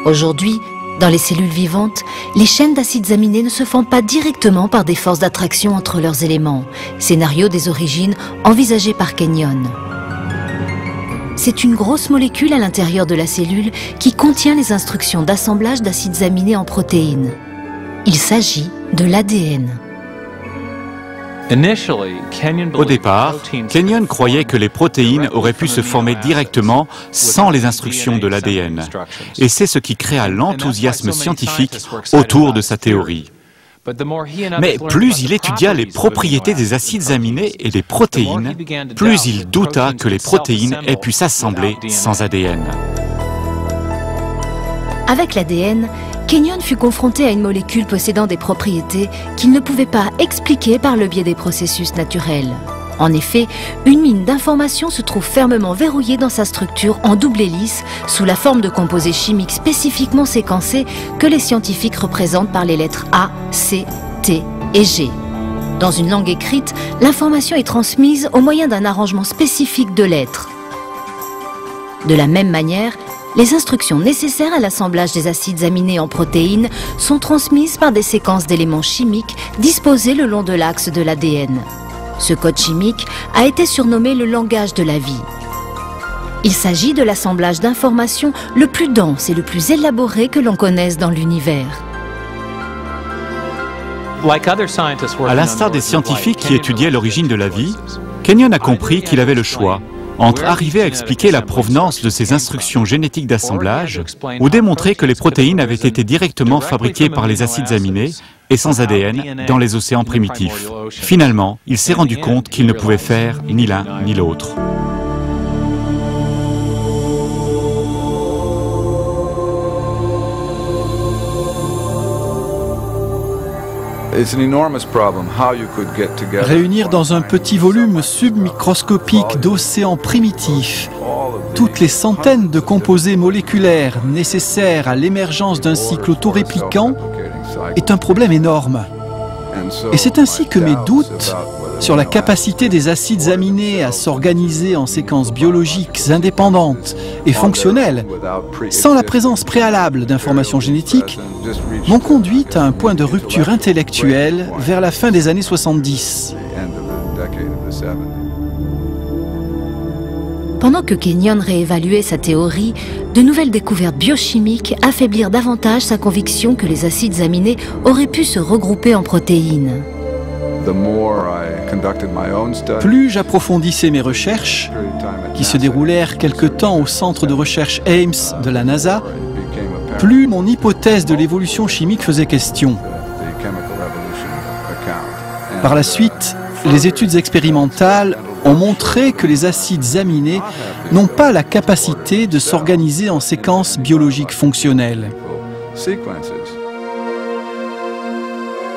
Aujourd'hui, Dans les cellules vivantes, les chaînes d'acides aminés ne se forment pas directement par des forces d'attraction entre leurs éléments, scénario des origines envisagé par Kenyon. C'est une grosse molécule à l'intérieur de la cellule qui contient les instructions d'assemblage d'acides aminés en protéines. Il s'agit de l'ADN. Au départ, Kenyon croyait que les protéines auraient pu se former directement sans les instructions de l'ADN. Et c'est ce qui créa l'enthousiasme scientifique autour de sa théorie. Mais plus il étudia les propriétés des acides aminés et des protéines, plus il douta que les protéines aient pu s'assembler sans ADN. Avec l'ADN, Kenyon fut confronté à une molécule possédant des propriétés qu'il ne pouvait pas expliquer par le biais des processus naturels. En effet, une mine d'informations se trouve fermement verrouillée dans sa structure en double hélice sous la forme de composés chimiques spécifiquement séquencés que les scientifiques représentent par les lettres A, C, T et G. Dans une langue écrite, l'information est transmise au moyen d'un arrangement spécifique de lettres. De la même manière, les instructions nécessaires à l'assemblage des acides aminés en protéines sont transmises par des séquences d'éléments chimiques disposés le long de l'axe de l'ADN. Ce code chimique a été surnommé le langage de la vie. Il s'agit de l'assemblage d'informations le plus dense et le plus élaboré que l'on connaisse dans l'univers. À l'instar des scientifiques qui étudiaient l'origine de la vie, Kenyon a compris qu'il avait le choix entre arriver à expliquer la provenance de ces instructions génétiques d'assemblage ou démontrer que les protéines avaient été directement fabriquées par les acides aminés et sans ADN dans les océans primitifs. Finalement, il s'est rendu compte qu'il ne pouvait faire ni l'un ni l'autre. Réunir dans un petit volume submicroscopique d'océans primitifs toutes les centaines de composés moléculaires nécessaires à l'émergence d'un cycle autorépliquant est un problème énorme. Et c'est ainsi que mes doutes sur la capacité des acides aminés à s'organiser en séquences biologiques indépendantes et fonctionnelles, sans la présence préalable d'informations génétiques, m'ont conduit à un point de rupture intellectuelle vers la fin des années 70. Pendant que Kenyon réévaluait sa théorie, de nouvelles découvertes biochimiques affaiblirent davantage sa conviction que les acides aminés auraient pu se regrouper en protéines. Plus j'approfondissais mes recherches, qui se déroulèrent quelque temps au centre de recherche Ames de la NASA, plus mon hypothèse de l'évolution chimique faisait question. Par la suite, les études expérimentales ont montré que les acides aminés n'ont pas la capacité de s'organiser en séquences biologiques fonctionnelles.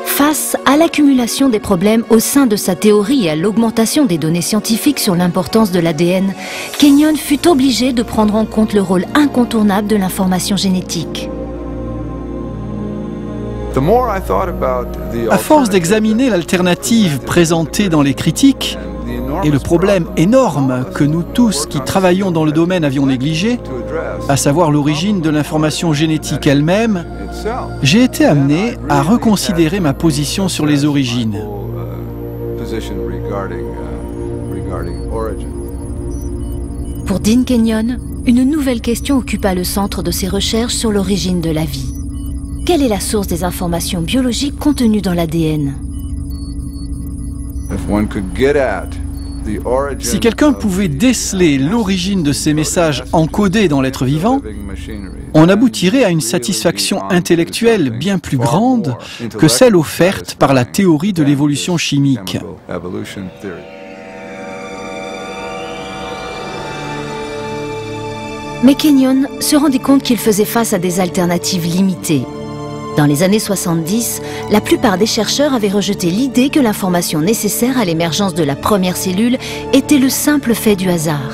Face à l'accumulation des problèmes au sein de sa théorie et à l'augmentation des données scientifiques sur l'importance de l'ADN, Kenyon fut obligé de prendre en compte le rôle incontournable de l'information génétique. À force d'examiner l'alternative présentée dans les critiques et le problème énorme que nous tous qui travaillons dans le domaine avions négligé, à savoir l'origine de l'information génétique elle-même, j'ai été amené à reconsidérer ma position sur les origines. Pour Dean Kenyon, une nouvelle question occupa le centre de ses recherches sur l'origine de la vie. Quelle est la source des informations biologiques contenues dans l'ADN ? Si quelqu'un pouvait déceler l'origine de ces messages encodés dans l'être vivant, on aboutirait à une satisfaction intellectuelle bien plus grande que celle offerte par la théorie de l'évolution chimique. Mais Kenyon se rendit compte qu'il faisait face à des alternatives limitées. Dans les années 70, la plupart des chercheurs avaient rejeté l'idée que l'information nécessaire à l'émergence de la première cellule était le simple fait du hasard.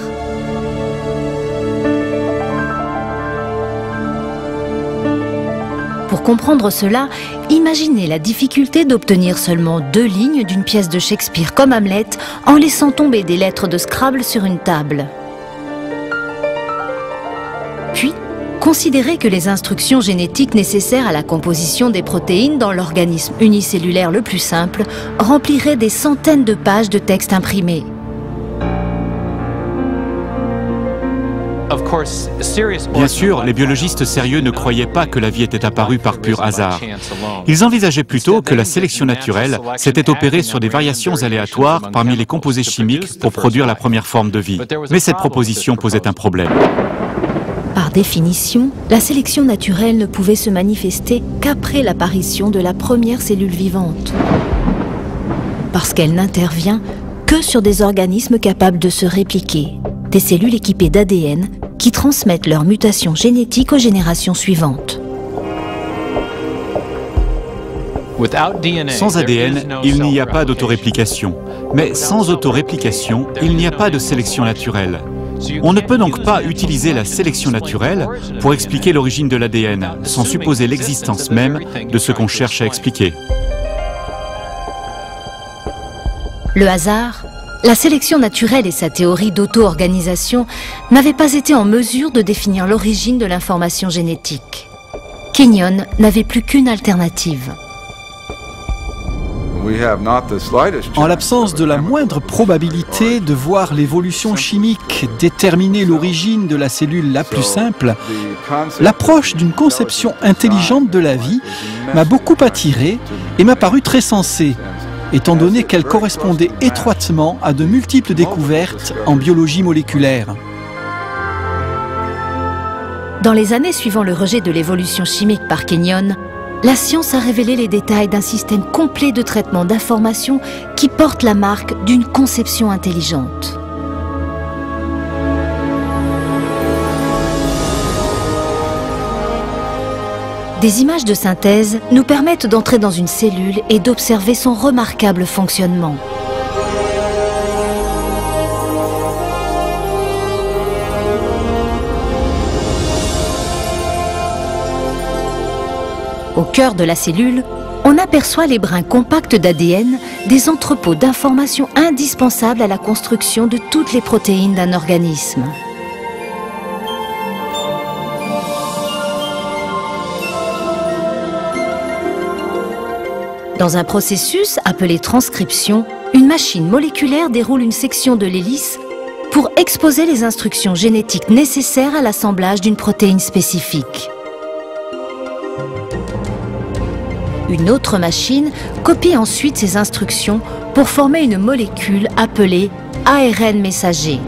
Pour comprendre cela, imaginez la difficulté d'obtenir seulement 2 lignes d'une pièce de Shakespeare comme Hamlet en laissant tomber des lettres de Scrabble sur une table. Puis, considérait que les instructions génétiques nécessaires à la composition des protéines dans l'organisme unicellulaire le plus simple rempliraient des centaines de pages de texte imprimés. Bien sûr, les biologistes sérieux ne croyaient pas que la vie était apparue par pur hasard. Ils envisageaient plutôt que la sélection naturelle s'était opérée sur des variations aléatoires parmi les composés chimiques pour produire la première forme de vie. Mais cette proposition posait un problème. Par définition, la sélection naturelle ne pouvait se manifester qu'après l'apparition de la première cellule vivante. Parce qu'elle n'intervient que sur des organismes capables de se répliquer, des cellules équipées d'ADN qui transmettent leurs mutations génétiques aux générations suivantes. Sans ADN, il n'y a pas d'autoréplication. Mais sans autoréplication, il n'y a pas de sélection naturelle. On ne peut donc pas utiliser la sélection naturelle pour expliquer l'origine de l'ADN, sans supposer l'existence même de ce qu'on cherche à expliquer. Le hasard, la sélection naturelle et sa théorie d'auto-organisation n'avaient pas été en mesure de définir l'origine de l'information génétique. Kenyon n'avait plus qu'une alternative. En l'absence de la moindre probabilité de voir l'évolution chimique déterminer l'origine de la cellule la plus simple, l'approche d'une conception intelligente de la vie m'a beaucoup attiré et m'a paru très sensée, étant donné qu'elle correspondait étroitement à de multiples découvertes en biologie moléculaire. Dans les années suivant le rejet de l'évolution chimique par Kenyon, la science a révélé les détails d'un système complet de traitement d'informations qui porte la marque d'une conception intelligente. Des images de synthèse nous permettent d'entrer dans une cellule et d'observer son remarquable fonctionnement. Au cœur de la cellule, on aperçoit les brins compacts d'ADN, des entrepôts d'informations indispensables à la construction de toutes les protéines d'un organisme. Dans un processus appelé transcription, une machine moléculaire déroule une section de l'hélice pour exposer les instructions génétiques nécessaires à l'assemblage d'une protéine spécifique. Une autre machine copie ensuite ces instructions pour former une molécule appelée ARN messager.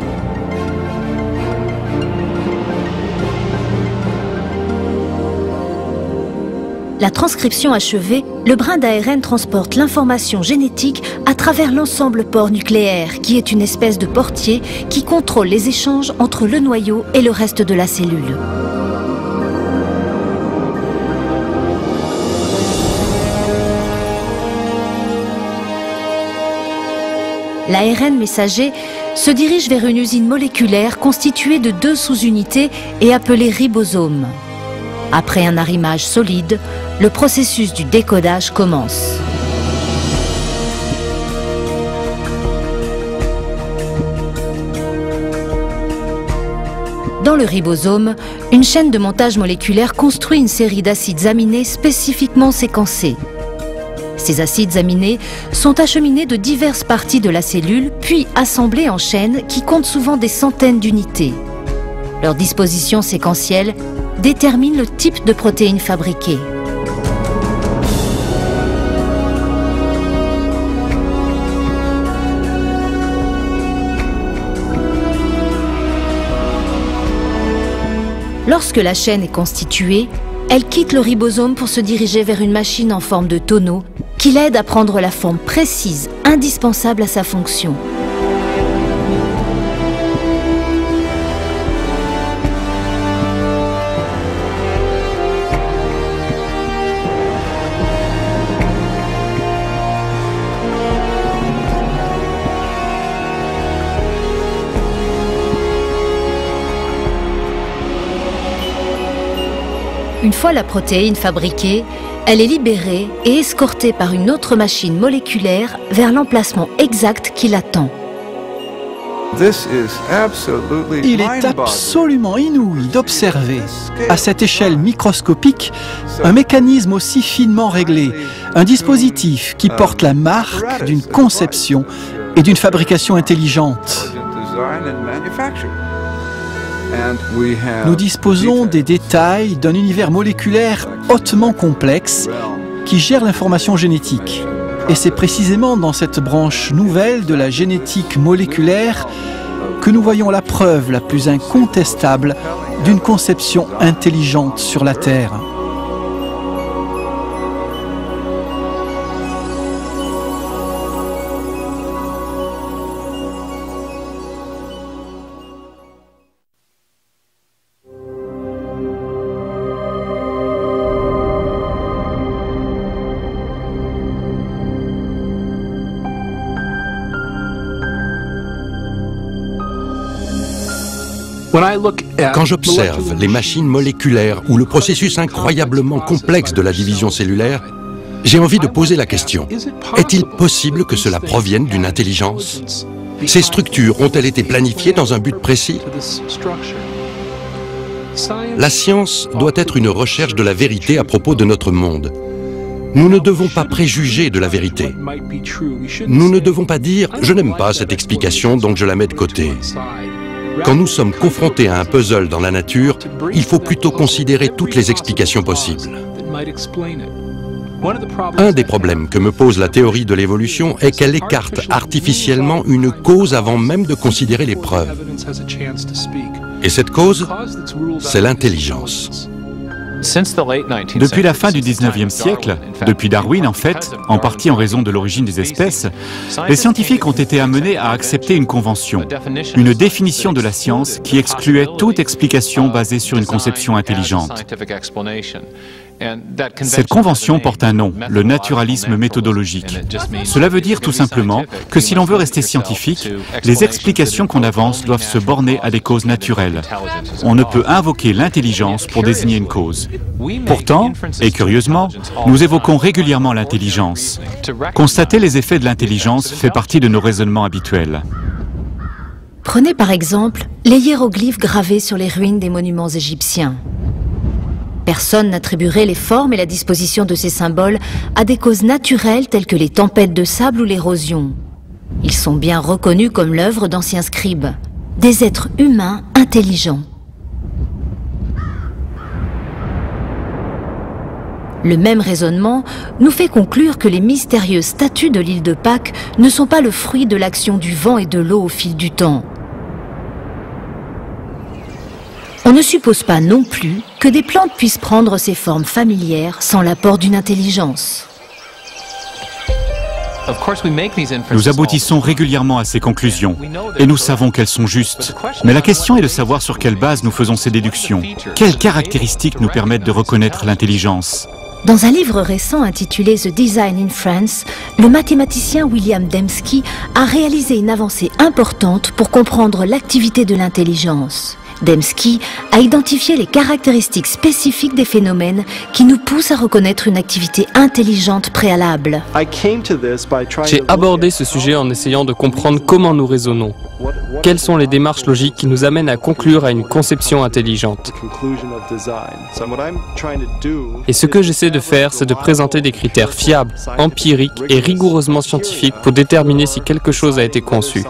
La transcription achevée, le brin d'ARN transporte l'information génétique à travers l'ensemble pore nucléaire, qui est une espèce de portier qui contrôle les échanges entre le noyau et le reste de la cellule. L'ARN messager se dirige vers une usine moléculaire constituée de 2 sous-unités et appelée ribosome. Après un arrimage solide, le processus du décodage commence. Dans le ribosome, une chaîne de montage moléculaire construit une série d'acides aminés spécifiquement séquencés. Ces acides aminés sont acheminés de diverses parties de la cellule, puis assemblés en chaînes qui comptent souvent des centaines d'unités. Leur disposition séquentielle détermine le type de protéines fabriquées. Lorsque la chaîne est constituée, elle quitte le ribosome pour se diriger vers une machine en forme de tonneau qui l'aide à prendre la forme précise, indispensable à sa fonction. Une fois la protéine fabriquée, elle est libérée et escortée par une autre machine moléculaire vers l'emplacement exact qui l'attend. Il est absolument inouï d'observer, à cette échelle microscopique, un mécanisme aussi finement réglé, un dispositif qui porte la marque d'une conception et d'une fabrication intelligente. Nous disposons des détails d'un univers moléculaire hautement complexe qui gère l'information génétique. Et c'est précisément dans cette branche nouvelle de la génétique moléculaire que nous voyons la preuve la plus incontestable d'une conception intelligente sur la Terre. Quand j'observe les machines moléculaires ou le processus incroyablement complexe de la division cellulaire, j'ai envie de poser la question. Est-il possible que cela provienne d'une intelligence? Ces structures ont-elles été planifiées dans un but précis? La science doit être une recherche de la vérité à propos de notre monde. Nous ne devons pas préjuger de la vérité. Nous ne devons pas dire « je n'aime pas cette explication, donc je la mets de côté ». Quand nous sommes confrontés à un puzzle dans la nature, il faut plutôt considérer toutes les explications possibles. Un des problèmes que me pose la théorie de l'évolution est qu'elle écarte artificiellement une cause avant même de considérer les preuves. Et cette cause, c'est l'intelligence. Depuis la fin du 19e siècle, depuis Darwin en fait, en partie en raison de l'origine des espèces, les scientifiques ont été amenés à accepter une convention, une définition de la science qui excluait toute explication basée sur une conception intelligente. Cette convention porte un nom, le naturalisme méthodologique. Cela veut dire tout simplement que si l'on veut rester scientifique, les explications qu'on avance doivent se borner à des causes naturelles. On ne peut invoquer l'intelligence pour désigner une cause. Pourtant, et curieusement, nous évoquons régulièrement l'intelligence. Constater les effets de l'intelligence fait partie de nos raisonnements habituels. Prenez par exemple les hiéroglyphes gravés sur les ruines des monuments égyptiens. Personne n'attribuerait les formes et la disposition de ces symboles à des causes naturelles telles que les tempêtes de sable ou l'érosion. Ils sont bien reconnus comme l'œuvre d'anciens scribes, des êtres humains intelligents. Le même raisonnement nous fait conclure que les mystérieuses statues de l'île de Pâques ne sont pas le fruit de l'action du vent et de l'eau au fil du temps. On ne suppose pas non plus que des plantes puissent prendre ces formes familières sans l'apport d'une intelligence. Nous aboutissons régulièrement à ces conclusions, et nous savons qu'elles sont justes. Mais la question est de savoir sur quelle base nous faisons ces déductions. Quelles caractéristiques nous permettent de reconnaître l'intelligence? Dans un livre récent intitulé The Design in France, le mathématicien William Dembski a réalisé une avancée importante pour comprendre l'activité de l'intelligence. Dembski a identifié les caractéristiques spécifiques des phénomènes qui nous poussent à reconnaître une activité intelligente préalable. J'ai abordé ce sujet en essayant de comprendre comment nous raisonnons. Quelles sont les démarches logiques qui nous amènent à conclure à une conception intelligente? Et ce que j'essaie de faire, c'est de présenter des critères fiables, empiriques et rigoureusement scientifiques pour déterminer si quelque chose a été conçu.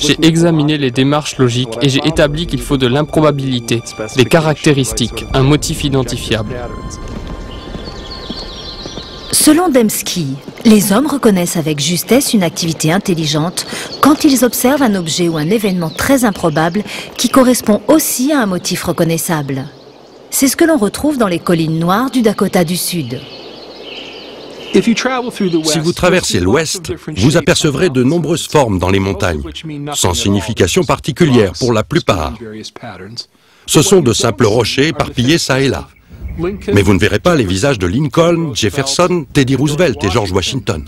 J'ai examiné les démarches logiques et j'ai établi qu'il faut de l'improbabilité, des caractéristiques, un motif identifiable. Selon Dembski, les hommes reconnaissent avec justesse une activité intelligente quand ils observent un objet ou un événement très improbable qui correspond aussi à un motif reconnaissable. C'est ce que l'on retrouve dans les collines noires du Dakota du Sud. Si vous traversez l'Ouest, vous apercevrez de nombreuses formes dans les montagnes, sans signification particulière pour la plupart. Ce sont de simples rochers éparpillés çà et là. Mais vous ne verrez pas les visages de Lincoln, Jefferson, Teddy Roosevelt et George Washington.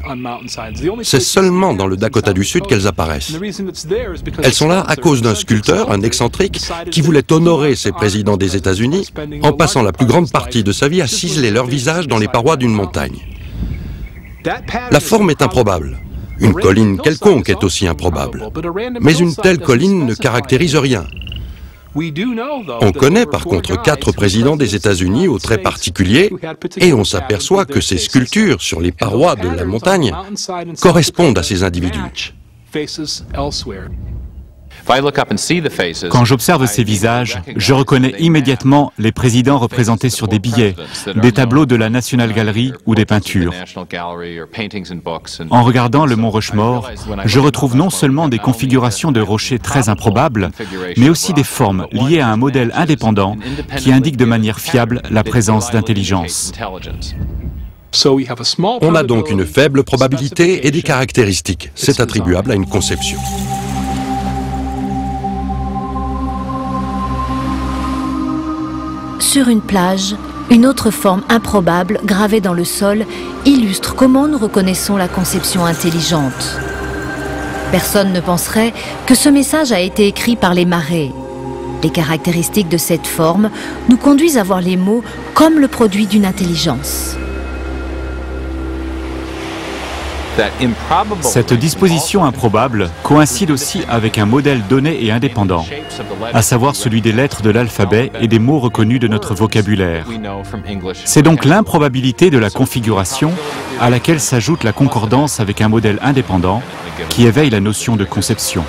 C'est seulement dans le Dakota du Sud qu'elles apparaissent. Elles sont là à cause d'un sculpteur, un excentrique, qui voulait honorer ses présidents des États-Unis en passant la plus grande partie de sa vie à ciseler leur visage dans les parois d'une montagne. La forme est improbable, Une colline quelconque est aussi improbable. Mais une telle colline ne caractérise rien. On connaît par contre 4 présidents des États-Unis aux traits particuliers et on s'aperçoit que ces sculptures sur les parois de la montagne correspondent à ces individus. Quand j'observe ces visages, je reconnais immédiatement les présidents représentés sur des billets, des tableaux de la National Gallery ou des peintures. En regardant le mont Rushmore, je retrouve non seulement des configurations de rochers très improbables, mais aussi des formes liées à un modèle indépendant qui indique de manière fiable la présence d'intelligence. On a donc une faible probabilité et des caractéristiques. C'est attribuable à une conception. Sur une plage, une autre forme improbable gravée dans le sol illustre comment nous reconnaissons la conception intelligente. Personne ne penserait que ce message a été écrit par les marées. Les caractéristiques de cette forme nous conduisent à voir les mots comme le produit d'une intelligence. Cette disposition improbable coïncide aussi avec un modèle donné et indépendant, à savoir celui des lettres de l'alphabet et des mots reconnus de notre vocabulaire. C'est donc l'improbabilité de la configuration à laquelle s'ajoute la concordance avec un modèle indépendant qui éveille la notion de conception.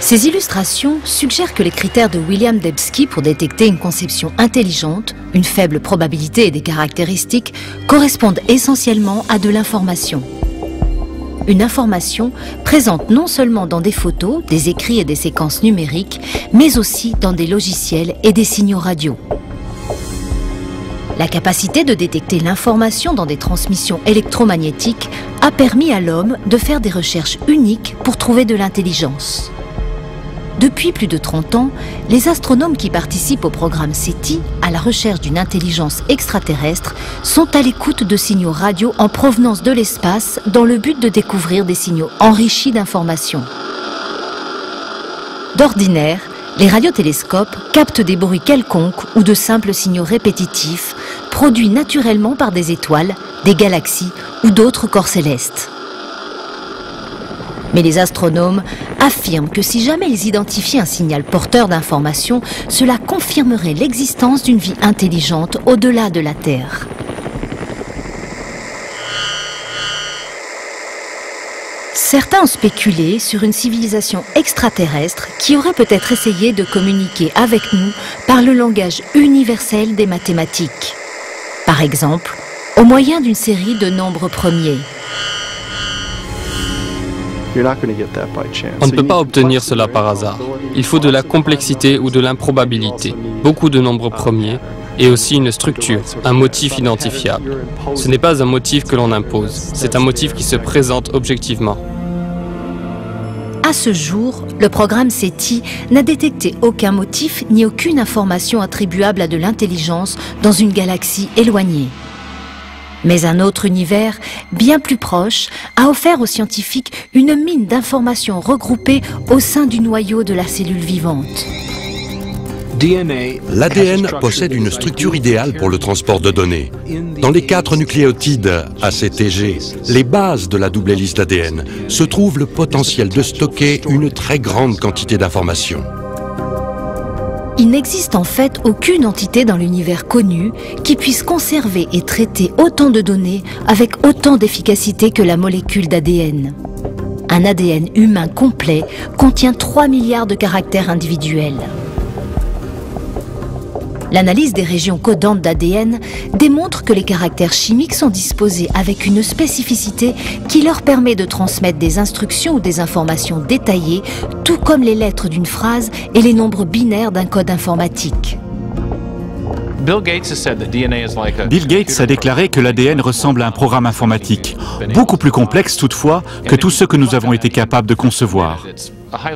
Ces illustrations suggèrent que les critères de William Dembski pour détecter une conception intelligente, une faible probabilité et des caractéristiques correspondent essentiellement à de l'information. Une information présente non seulement dans des photos, des écrits et des séquences numériques, mais aussi dans des logiciels et des signaux radio. La capacité de détecter l'information dans des transmissions électromagnétiques a permis à l'homme de faire des recherches uniques pour trouver de l'intelligence. Depuis plus de 30 ans, les astronomes qui participent au programme SETI, à la recherche d'une intelligence extraterrestre, sont à l'écoute de signaux radio en provenance de l'espace dans le but de découvrir des signaux enrichis d'informations. D'ordinaire, les radiotélescopes captent des bruits quelconques ou de simples signaux répétitifs produits naturellement par des étoiles, des galaxies ou d'autres corps célestes. Mais les astronomes affirment que si jamais ils identifiaient un signal porteur d'informations, cela confirmerait l'existence d'une vie intelligente au-delà de la Terre. Certains ont spéculé sur une civilisation extraterrestre qui aurait peut-être essayé de communiquer avec nous par le langage universel des mathématiques. Par exemple, au moyen d'une série de nombres premiers. On ne peut pas obtenir cela par hasard. Il faut de la complexité ou de l'improbabilité, beaucoup de nombres premiers et aussi une structure, un motif identifiable. Ce n'est pas un motif que l'on impose, c'est un motif qui se présente objectivement. À ce jour, le programme SETI n'a détecté aucun motif ni aucune information attribuable à de l'intelligence dans une galaxie éloignée. Mais un autre univers, bien plus proche, a offert aux scientifiques une mine d'informations regroupées au sein du noyau de la cellule vivante. L'ADN possède une structure idéale pour le transport de données. Dans les 4 nucléotides ACTG, les bases de la double hélice d'ADN, se trouve le potentiel de stocker une très grande quantité d'informations. Il n'existe en fait aucune entité dans l'univers connu qui puisse conserver et traiter autant de données avec autant d'efficacité que la molécule d'ADN. Un ADN humain complet contient 3 milliards de caractères individuels. L'analyse des régions codantes d'ADN démontre que les caractères chimiques sont disposés avec une spécificité qui leur permet de transmettre des instructions ou des informations détaillées, tout comme les lettres d'une phrase et les nombres binaires d'un code informatique. Bill Gates a déclaré que l'ADN ressemble à un programme informatique, beaucoup plus complexe toutefois que tout ce que nous avons été capables de concevoir.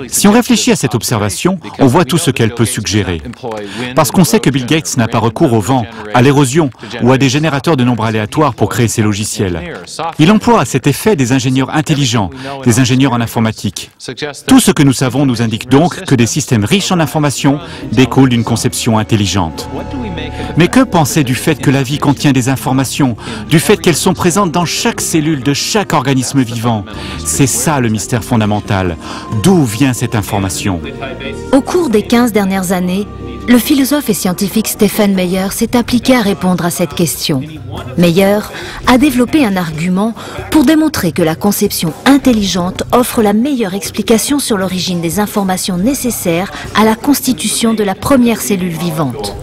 Si on réfléchit à cette observation, on voit tout ce qu'elle peut suggérer. Parce qu'on sait que Bill Gates n'a pas recours au vent, à l'érosion ou à des générateurs de nombres aléatoires pour créer ses logiciels. Il emploie à cet effet des ingénieurs intelligents, des ingénieurs en informatique. Tout ce que nous savons nous indique donc que des systèmes riches en informations découlent d'une conception intelligente. Mais que penser du fait que la vie contient des informations, du fait qu'elles sont présentes dans chaque cellule de chaque organisme vivant? C'est ça le mystère fondamental. D'où vient cette information? Au cours des 15 dernières années, le philosophe et scientifique Stephen Meyer s'est appliqué à répondre à cette question. Meyer a développé un argument pour démontrer que la conception intelligente offre la meilleure explication sur l'origine des informations nécessaires à la constitution de la première cellule vivante.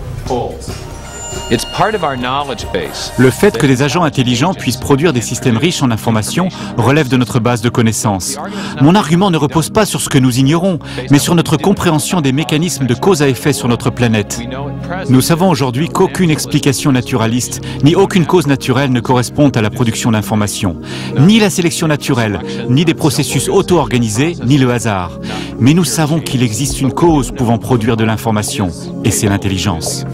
Le fait que des agents intelligents puissent produire des systèmes riches en informations relève de notre base de connaissances. Mon argument ne repose pas sur ce que nous ignorons, mais sur notre compréhension des mécanismes de cause à effet sur notre planète. Nous savons aujourd'hui qu'aucune explication naturaliste, ni aucune cause naturelle ne correspondent à la production d'informations. Ni la sélection naturelle, ni des processus auto-organisés, ni le hasard. Mais nous savons qu'il existe une cause pouvant produire de l'information, et c'est l'intelligence.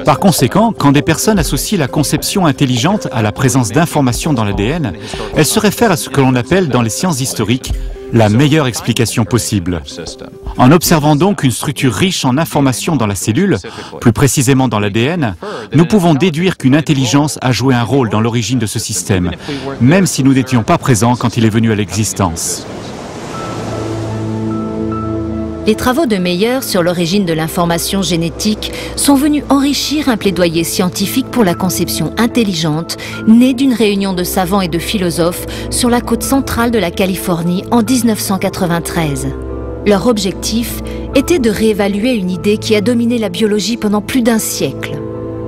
Par conséquent, quand des personnes associent la conception intelligente à la présence d'informations dans l'ADN, elles se réfèrent à ce que l'on appelle dans les sciences historiques la meilleure explication possible. En observant donc une structure riche en informations dans la cellule, plus précisément dans l'ADN, nous pouvons déduire qu'une intelligence a joué un rôle dans l'origine de ce système, même si nous n'étions pas présents quand il est venu à l'existence. Les travaux de Meyer sur l'origine de l'information génétique sont venus enrichir un plaidoyer scientifique pour la conception intelligente née d'une réunion de savants et de philosophes sur la côte centrale de la Californie en 1993. Leur objectif était de réévaluer une idée qui a dominé la biologie pendant plus d'un siècle.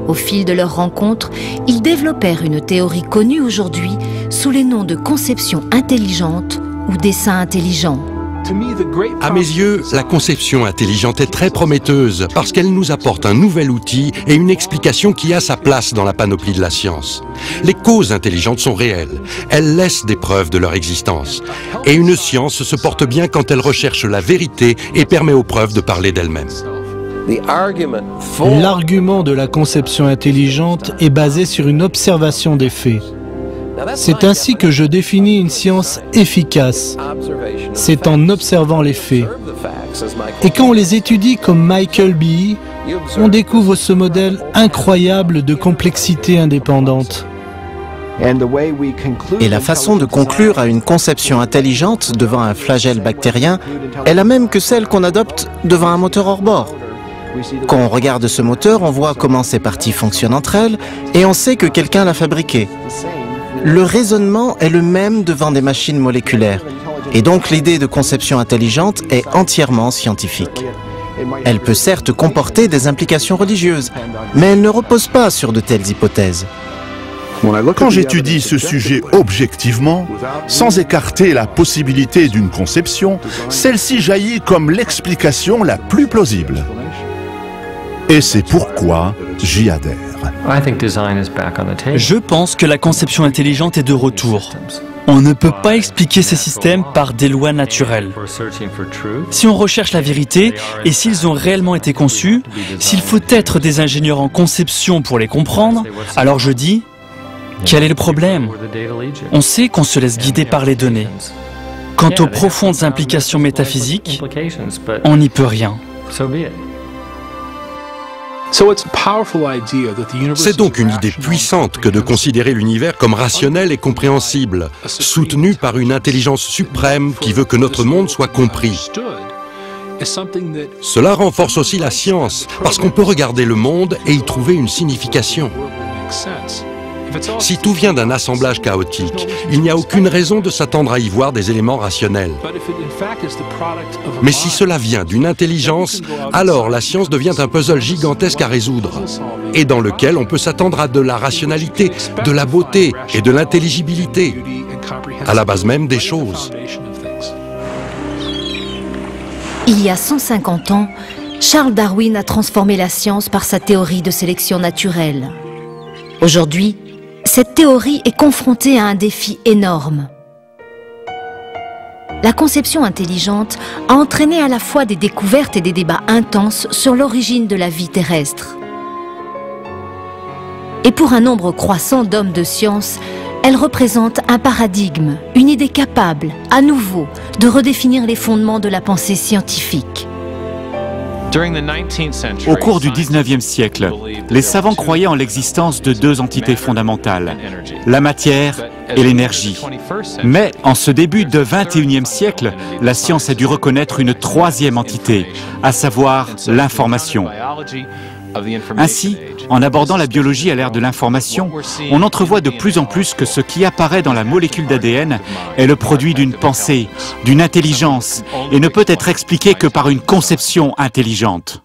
Au fil de leurs rencontres, ils développèrent une théorie connue aujourd'hui sous les noms de conception intelligente ou dessin intelligent. À mes yeux, la conception intelligente est très prometteuse parce qu'elle nous apporte un nouvel outil et une explication qui a sa place dans la panoplie de la science. Les causes intelligentes sont réelles, elles laissent des preuves de leur existence. Et une science se porte bien quand elle recherche la vérité et permet aux preuves de parler d'elles-mêmes. L'argument de la conception intelligente est basé sur une observation des faits. C'est ainsi que je définis une science efficace. C'est en observant les faits. Et quand on les étudie comme Michael Behe, on découvre ce modèle incroyable de complexité indépendante. Et la façon de conclure à une conception intelligente devant un flagelle bactérien est la même que celle qu'on adopte devant un moteur hors bord. Quand on regarde ce moteur, on voit comment ces parties fonctionnent entre elles et on sait que quelqu'un l'a fabriqué. Le raisonnement est le même devant des machines moléculaires, et donc l'idée de conception intelligente est entièrement scientifique. Elle peut certes comporter des implications religieuses, mais elle ne repose pas sur de telles hypothèses. Quand j'étudie ce sujet objectivement, sans écarter la possibilité d'une conception, celle-ci jaillit comme l'explication la plus plausible. Et c'est pourquoi j'y adhère. Je pense que la conception intelligente est de retour. On ne peut pas expliquer ces systèmes par des lois naturelles. Si on recherche la vérité et s'ils ont réellement été conçus, s'il faut être des ingénieurs en conception pour les comprendre, alors je dis, quel est le problème? On sait qu'on se laisse guider par les données. Quant aux profondes implications métaphysiques, on n'y peut rien. C'est donc une idée puissante que de considérer l'univers comme rationnel et compréhensible, soutenu par une intelligence suprême qui veut que notre monde soit compris. Cela renforce aussi la science, parce qu'on peut regarder le monde et y trouver une signification. Si tout vient d'un assemblage chaotique, il n'y a aucune raison de s'attendre à y voir des éléments rationnels. Mais si cela vient d'une intelligence, alors la science devient un puzzle gigantesque à résoudre, et dans lequel on peut s'attendre à de la rationalité, de la beauté et de l'intelligibilité, à la base même des choses. Il y a 150 ans, Charles Darwin a transformé la science par sa théorie de sélection naturelle. Aujourd'hui, cette théorie est confrontée à un défi énorme. La conception intelligente a entraîné à la fois des découvertes et des débats intenses sur l'origine de la vie terrestre. Et pour un nombre croissant d'hommes de science, Elle représente un paradigme, une idée capable, à nouveau, de redéfinir les fondements de la pensée scientifique. Au cours du 19e siècle, les savants croyaient en l'existence de deux entités fondamentales, la matière et l'énergie. Mais en ce début de 21e siècle, la science a dû reconnaître une troisième entité, à savoir l'information. Ainsi, en abordant la biologie à l'ère de l'information, on entrevoit de plus en plus que ce qui apparaît dans la molécule d'ADN est le produit d'une pensée, d'une intelligence, et ne peut être expliqué que par une conception intelligente.